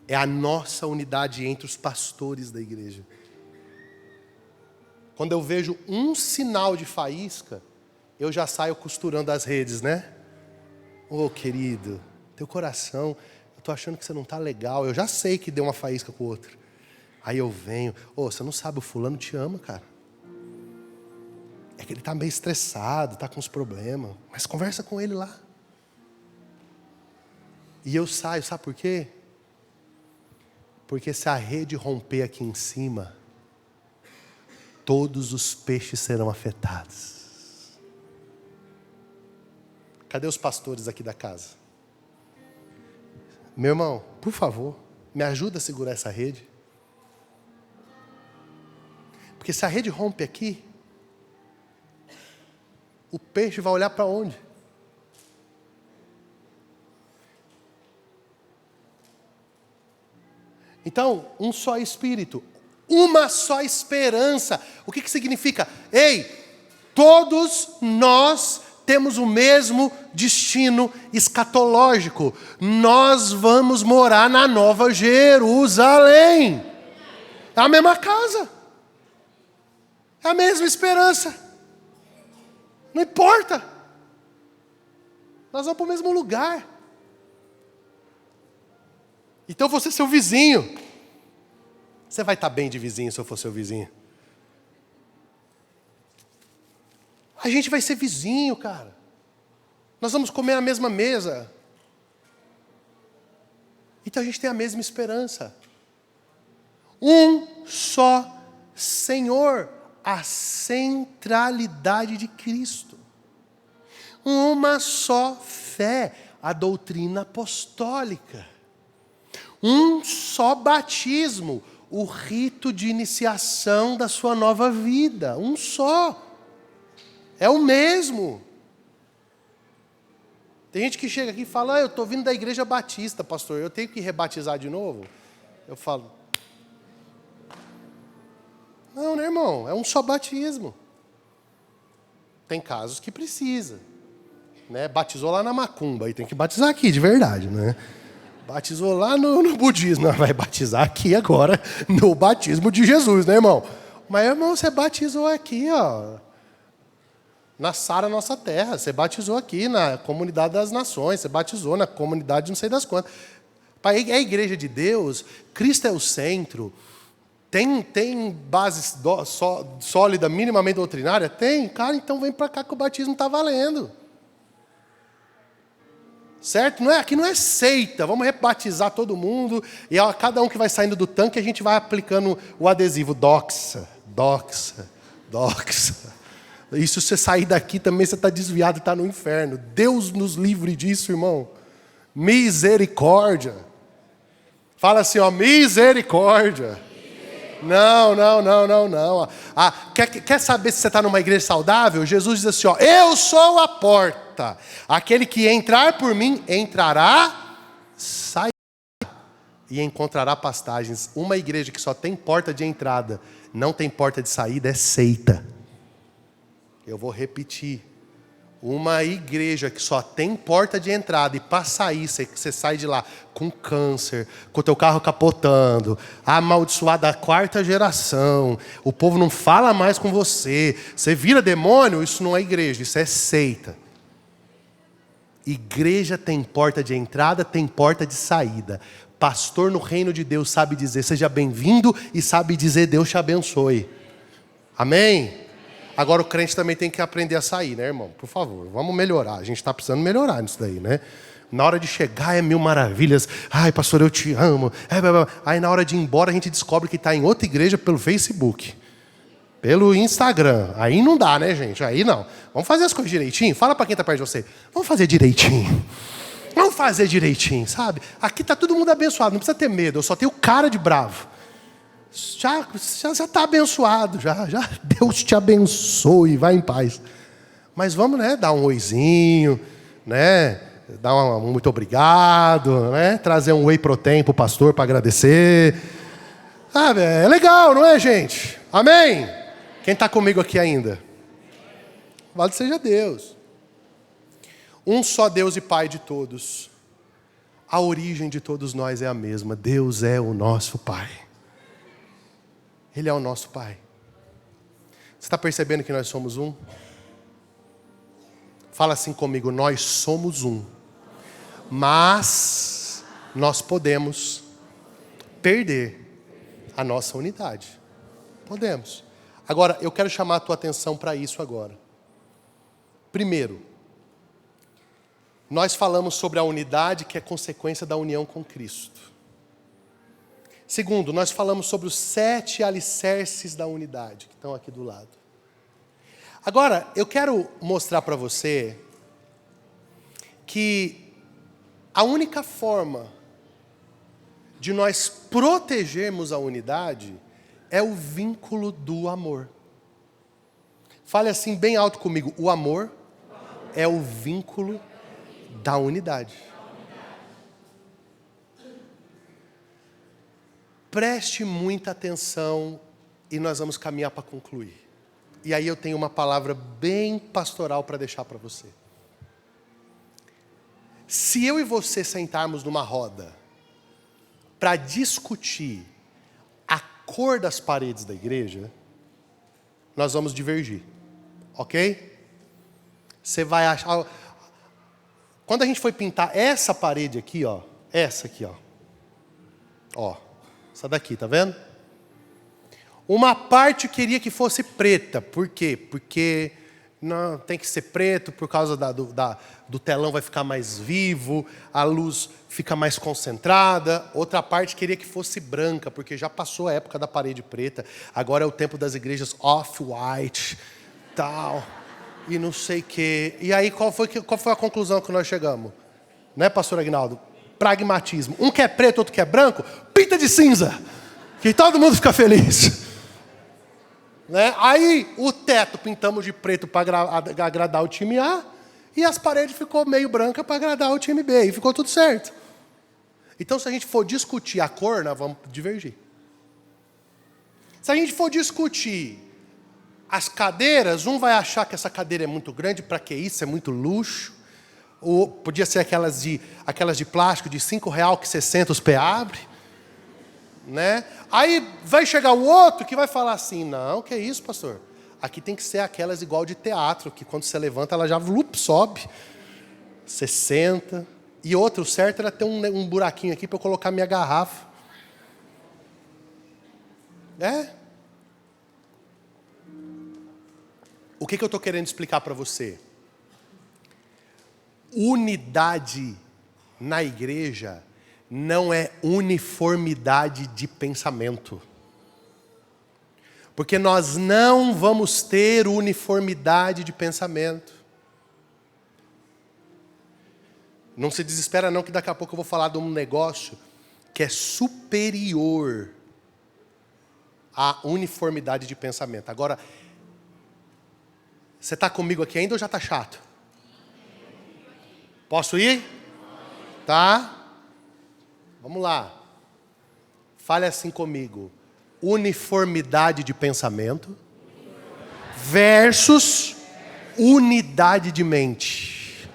É a nossa unidade entre os pastores da igreja. Quando eu vejo um sinal de faísca, eu já saio costurando as redes, né? Ô, querido, teu coração, eu estou achando que você não está legal. Eu já sei que deu uma faísca com o outro. Aí eu venho, você não sabe, o fulano te ama, cara. É que ele está meio estressado, está com uns problemas. Mas conversa com ele lá. E eu saio, sabe por quê? Porque se a rede romper aqui em cima, todos os peixes serão afetados. Cadê os pastores aqui da casa? Meu irmão, por favor, me ajuda a segurar essa rede. Porque se a rede rompe aqui, o peixe vai olhar para onde? Então, um só Espírito, uma só esperança. O que significa? Ei, todos nós temos o mesmo destino escatológico. Nós vamos morar na Nova Jerusalém. É a mesma casa. É a mesma esperança. Não importa. Nós vamos para o mesmo lugar. Então você é seu vizinho. Você vai estar bem de vizinho se eu for seu vizinho. A gente vai ser vizinho, cara. Nós vamos comer na mesma mesa. Então a gente tem a mesma esperança. Um só Senhor. A centralidade de Cristo. Uma só fé. A doutrina apostólica. Um só batismo. O rito de iniciação da sua nova vida. Um só. É o mesmo. Tem gente que chega aqui e fala, eu estou vindo da igreja batista, pastor, eu tenho que rebatizar de novo? Eu falo, Não, né, irmão? É um só batismo. Tem casos que precisa. Né? Batizou lá na macumba, aí tem que batizar aqui, de verdade, né? Batizou lá no budismo, não, vai batizar aqui agora, no batismo de Jesus, né, irmão? Mas, irmão, você batizou aqui, ó, na Sara Nossa Terra, você batizou aqui na Comunidade das Nações, você batizou na comunidade não sei das quantas. É a igreja de Deus, Cristo é o centro. Tem base sólida, minimamente doutrinária? Tem. Cara, então vem para cá que o batismo está valendo. Certo? Aqui não é seita, vamos rebatizar todo mundo, e a cada um que vai saindo do tanque, a gente vai aplicando o adesivo, doxa, doxa, doxa. Isso você sair daqui também, você está desviado e está no inferno. Deus nos livre disso, irmão. Misericórdia. Fala assim, ó, misericórdia. Não. Quer saber se você está numa igreja saudável? Jesus diz assim, ó, eu sou a porta. Aquele que entrar por mim, entrará, sairá e encontrará pastagens. Uma igreja que só tem porta de entrada, não tem porta de saída, é seita. Eu vou repetir. Uma igreja que só tem porta de entrada e para sair, você sai de lá com câncer, com o teu carro capotando, amaldiçoado da 4ª geração, o povo não fala mais com você, você vira demônio, isso não é igreja, isso é seita. Igreja tem porta de entrada, tem porta de saída. Pastor no reino de Deus sabe dizer, seja bem-vindo, e sabe dizer, Deus te abençoe. Amém? Agora o crente também tem que aprender a sair, né, irmão? Por favor, vamos melhorar. A gente está precisando melhorar nisso daí, né? Na hora de chegar é 1000 maravilhas. Ai, pastor, eu te amo. Aí na hora de ir embora a gente descobre que está em outra igreja pelo Facebook. Pelo Instagram. Aí não dá, né, gente? Aí não. Vamos fazer as coisas direitinho? Fala para quem está perto de você. Vamos fazer direitinho. Vamos fazer direitinho, sabe? Aqui está todo mundo abençoado. Não precisa ter medo. Eu só tenho cara de bravo. Já está abençoado, já Deus te abençoe, vai em paz. Mas vamos, né, dar um oizinho, né, dar um muito obrigado, né, trazer um whey protein para o pastor para agradecer. É legal, não é, gente? Amém? Quem está comigo aqui ainda? Louvado seja Deus. Um só Deus e Pai de todos. A origem de todos nós é a mesma. Deus é o nosso Pai. Ele é o nosso Pai. Você está percebendo que nós somos um? Fala assim comigo, nós somos um. Mas nós podemos perder a nossa unidade. Podemos. Agora, eu quero chamar a tua atenção para isso agora. Primeiro, nós falamos sobre a unidade que é consequência da união com Cristo. Segundo, nós falamos sobre os 7 alicerces da unidade, que estão aqui do lado. Agora, eu quero mostrar para você que a única forma de nós protegermos a unidade é o vínculo do amor. Fale assim bem alto comigo, o amor é o vínculo da unidade. Preste muita atenção e nós vamos caminhar para concluir. E aí eu tenho uma palavra bem pastoral para deixar para você. Se eu e você sentarmos numa roda para discutir a cor das paredes da igreja, nós vamos divergir, ok? Você vai achar... Quando a gente foi pintar essa parede aqui, ó, essa aqui, ó, essa daqui, tá vendo? Uma parte queria que fosse preta. Por quê? Porque não tem que ser preto por causa do telão vai ficar mais vivo, a luz fica mais concentrada. Outra parte queria que fosse branca, porque já passou a época da parede preta. Agora é o tempo das igrejas off-white, tal, e não sei o quê. E aí qual foi a conclusão que nós chegamos? Né, pastor Aguinaldo? Pragmatismo. Um quer preto, outro quer branco, pinta de cinza, que todo mundo fica feliz. Né? Aí o teto pintamos de preto para agradar o time A, e as paredes ficou meio branca para agradar o time B, e ficou tudo certo. Então se a gente for discutir a cor, nós vamos divergir. Se a gente for discutir as cadeiras, um vai achar que essa cadeira é muito grande, para que isso? É muito luxo. Ou podia ser aquelas de plástico de R$5 que você senta, os pés abrem. Né? Aí vai chegar o outro que vai falar assim, não, que isso, pastor? Aqui tem que ser aquelas igual de teatro, que quando você levanta, ela já sobe. Você senta. E outro, o certo era ter um buraquinho aqui para eu colocar minha garrafa. O que eu estou querendo explicar para você? Unidade na igreja não é uniformidade de pensamento. Porque nós não vamos ter uniformidade de pensamento. Não se desespera não, que daqui a pouco eu vou falar de um negócio que é superior à uniformidade de pensamento. Agora, você está comigo aqui ainda ou já está chato? Posso ir? Tá? Vamos lá. Fale assim comigo. Uniformidade de pensamento versus unidade de mente.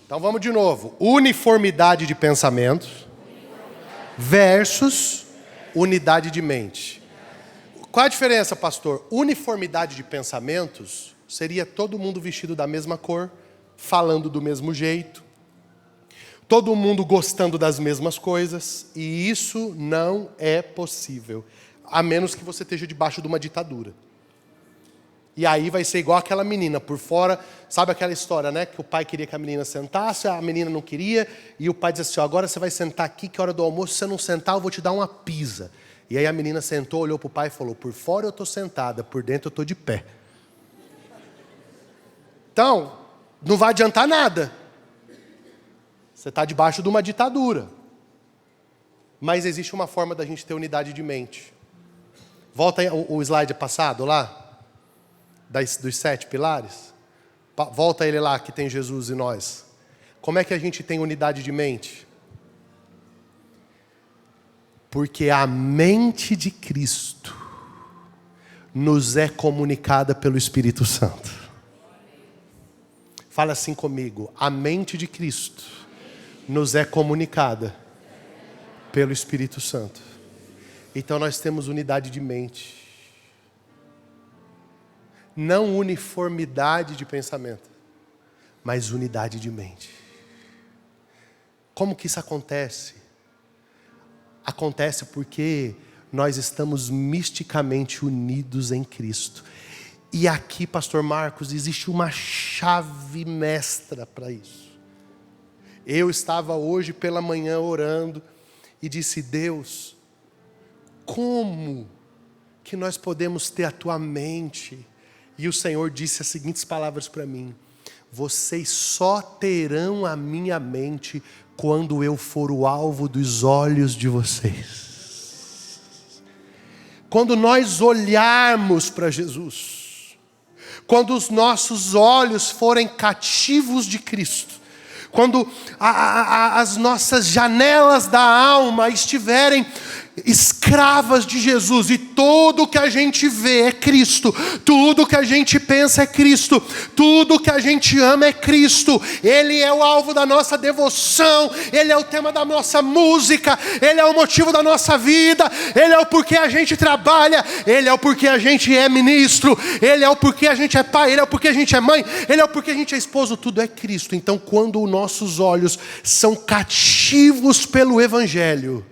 Então vamos de novo. Uniformidade de pensamento versus unidade de mente. Qual a diferença, pastor? Uniformidade de pensamentos seria todo mundo vestido da mesma cor, falando do mesmo jeito, todo mundo gostando das mesmas coisas, e isso não é possível, a menos que você esteja debaixo de uma ditadura. E aí vai ser igual aquela menina, por fora, sabe aquela história, né? Que o pai queria que a menina sentasse, a menina não queria, e o pai diz assim, agora você vai sentar aqui, que é hora do almoço, se você não sentar, eu vou te dar uma pisa. E aí a menina sentou, olhou para o pai e falou, por fora eu estou sentada, por dentro eu estou de pé. Então, não vai adiantar nada. Você está debaixo de uma ditadura. Mas existe uma forma da gente ter unidade de mente. Volta o slide passado lá. Dos 7 pilares. Volta ele lá, que tem Jesus e nós. Como é que a gente tem unidade de mente? Porque a mente de Cristo nos é comunicada pelo Espírito Santo. Fala assim comigo. A mente de Cristo nos é comunicada pelo Espírito Santo. Então nós temos unidade de mente. Não uniformidade de pensamento, mas unidade de mente. Como que isso acontece? Acontece porque nós estamos misticamente unidos em Cristo. E aqui, pastor Marcos, existe uma chave mestra para isso. Eu estava hoje pela manhã orando e disse, Deus, como que nós podemos ter a tua mente? E o Senhor disse as seguintes palavras para mim, vocês só terão a minha mente quando eu for o alvo dos olhos de vocês. Quando nós olharmos para Jesus, quando os nossos olhos forem cativos de Cristo, quando as nossas janelas da alma estiverem escravas de Jesus e tudo que a gente vê é Cristo, tudo que a gente pensa é Cristo, tudo que a gente ama é Cristo, Ele é o alvo da nossa devoção, Ele é o tema da nossa música, Ele é o motivo da nossa vida, Ele é o porquê a gente trabalha, Ele é o porquê a gente é ministro, Ele é o porquê a gente é pai, Ele é o porquê a gente é mãe, Ele é o porquê a gente é esposo, tudo é Cristo. Então quando os nossos olhos são cativos pelo Evangelho,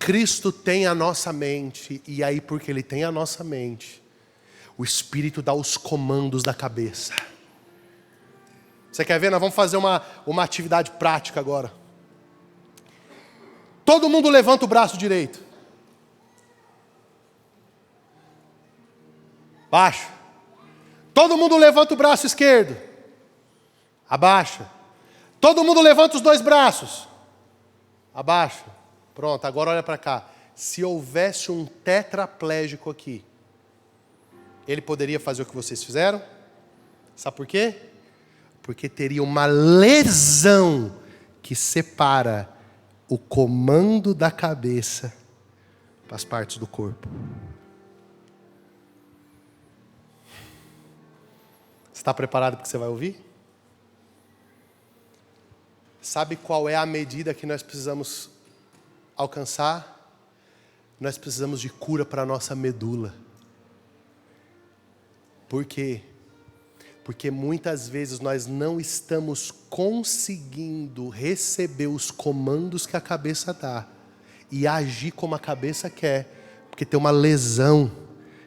Cristo tem a nossa mente, e aí porque Ele tem a nossa mente, o Espírito dá os comandos da cabeça. Você quer ver? Nós vamos fazer uma atividade prática agora. Todo mundo levanta o braço direito. Baixa. Todo mundo levanta o braço esquerdo. Abaixa. Todo mundo levanta os dois braços. Abaixa. Pronto, agora olha para cá. Se houvesse um tetraplégico aqui, ele poderia fazer o que vocês fizeram? Sabe por quê? Porque teria uma lesão que separa o comando da cabeça para as partes do corpo. Você está preparado para o que você vai ouvir? Sabe qual é a medida que nós precisamos alcançar? Nós precisamos de cura para a nossa medula. Por quê? Porque muitas vezes nós não estamos conseguindo receber os comandos que a cabeça dá e agir como a cabeça quer, porque tem uma lesão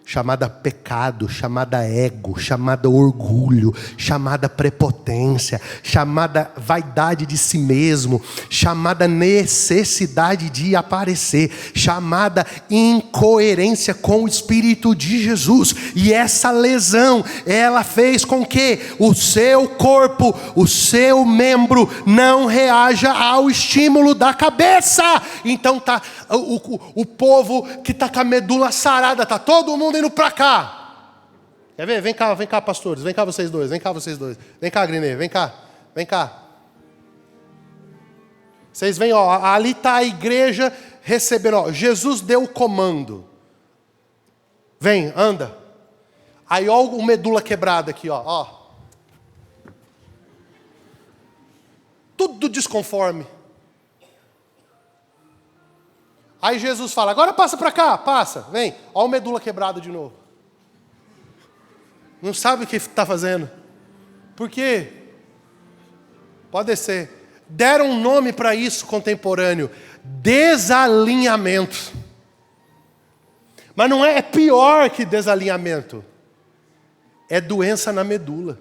chamada pecado, chamada ego, chamada orgulho, chamada prepotência, chamada vaidade de si mesmo, chamada necessidade de aparecer, chamada incoerência com o Espírito de Jesus. E essa lesão, ela fez com que o seu corpo, o seu membro não reaja ao estímulo da cabeça. Então tá o povo que tá com a medula sarada, tá todo mundo indo para cá. Quer ver? Vem cá, pastores. Vem cá vocês dois. Vem cá, Grinê. Vem cá. Vocês veem, ó, ali está a igreja recebendo. Ó, Jesus deu o comando. Vem, anda. Aí, ó, o medula quebrada aqui, ó. Tudo desconforme. Aí Jesus fala, agora passa para cá, passa, vem. Olha o medula quebrado de novo. Não sabe o que está fazendo. Por quê? Pode descer. Deram um nome para isso contemporâneo. Desalinhamento. Mas não é pior que desalinhamento. É doença na medula.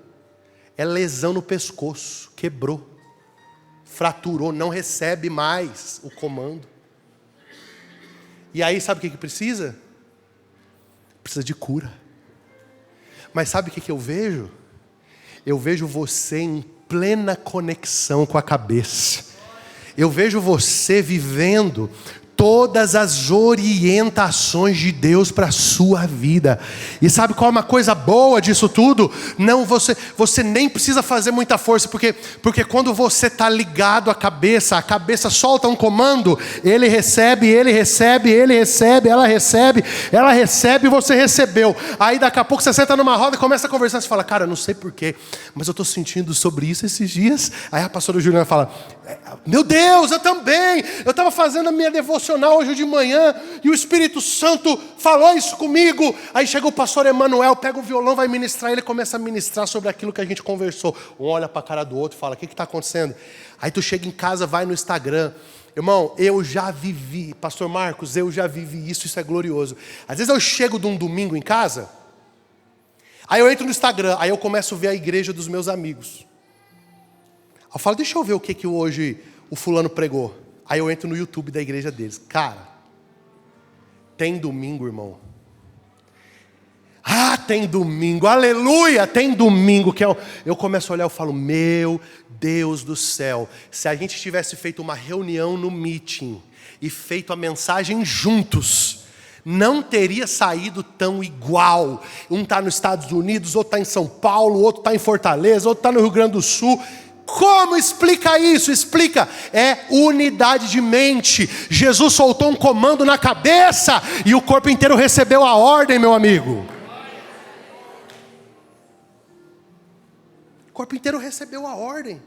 É lesão no pescoço. Quebrou. Fraturou, não recebe mais o comando. E aí sabe o que precisa? Precisa de cura. Mas sabe o que eu vejo? Eu vejo você em plena conexão com a cabeça. Eu vejo você vivendo todas as orientações de Deus para a sua vida. E sabe qual é uma coisa boa disso tudo? Não, você nem precisa fazer muita força, porque quando você está ligado à cabeça, a cabeça solta um comando, ela recebe, ela recebe e você recebeu. Aí daqui a pouco você senta numa roda e começa a conversar, você fala, cara, não sei porquê, mas eu estou sentindo sobre isso esses dias. Aí a pastora Juliana fala, meu Deus, eu também, eu estava fazendo a minha devocional hoje de manhã, e o Espírito Santo falou isso comigo. Aí chega o pastor Emanuel, pega o violão, vai ministrar, ele começa a ministrar sobre aquilo que a gente conversou. Um olha para a cara do outro e fala, o que está acontecendo? Aí tu chega em casa, vai no Instagram. Irmão, eu já vivi, pastor Marcos, eu já vivi isso é glorioso. Às vezes eu chego de um domingo em casa, aí eu entro no Instagram, aí eu começo a ver a igreja dos meus amigos. Eu falo, deixa eu ver o que hoje o fulano pregou. Aí eu entro no YouTube da igreja deles. Cara, tem domingo, irmão. Ah, tem domingo, aleluia, tem domingo. Que eu começo a olhar e falo, meu Deus do céu. Se a gente tivesse feito uma reunião no meeting e feito a mensagem juntos, não teria saído tão igual. Um está nos Estados Unidos, outro está em São Paulo, outro está em Fortaleza, outro está no Rio Grande do Sul. Como explica isso? Explica, é unidade de mente. Jesus soltou um comando na cabeça e o corpo inteiro recebeu a ordem, meu amigo. O corpo inteiro recebeu a ordem.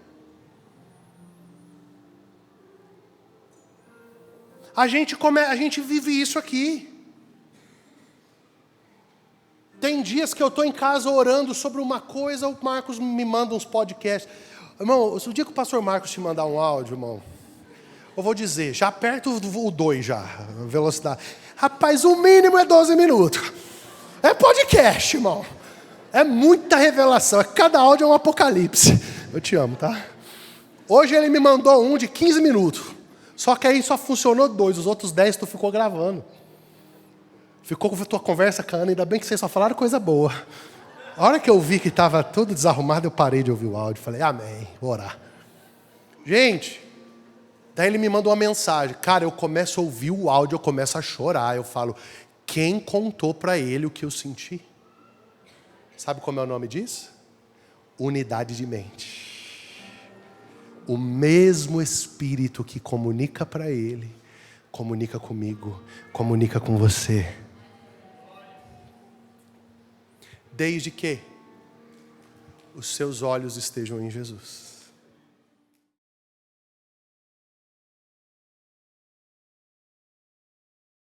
A gente vive isso aqui. Tem dias que eu estou em casa orando sobre uma coisa, o Marcos me manda uns podcasts. Irmão, o dia que o pastor Marcos te mandar um áudio, irmão, eu vou dizer, já aperta o 2 já, a velocidade. Rapaz, o mínimo é 12 minutos. É podcast, irmão. É muita revelação, cada áudio é um apocalipse. Eu te amo, tá? Hoje ele me mandou um de 15 minutos. Só que aí só funcionou 2, os outros 10 tu ficou gravando. Ficou com a tua conversa, Cana, ainda bem que vocês só falaram coisa boa. A hora que eu vi que estava tudo desarrumado, eu parei de ouvir o áudio. Falei, amém, vou orar. Gente, daí ele me mandou uma mensagem. Cara, eu começo a ouvir o áudio, eu começo a chorar. Eu falo, quem contou para ele o que eu senti? Sabe como é o nome disso? Unidade de mente. O mesmo Espírito que comunica para ele, comunica comigo, comunica com você. Desde que os seus olhos estejam em Jesus.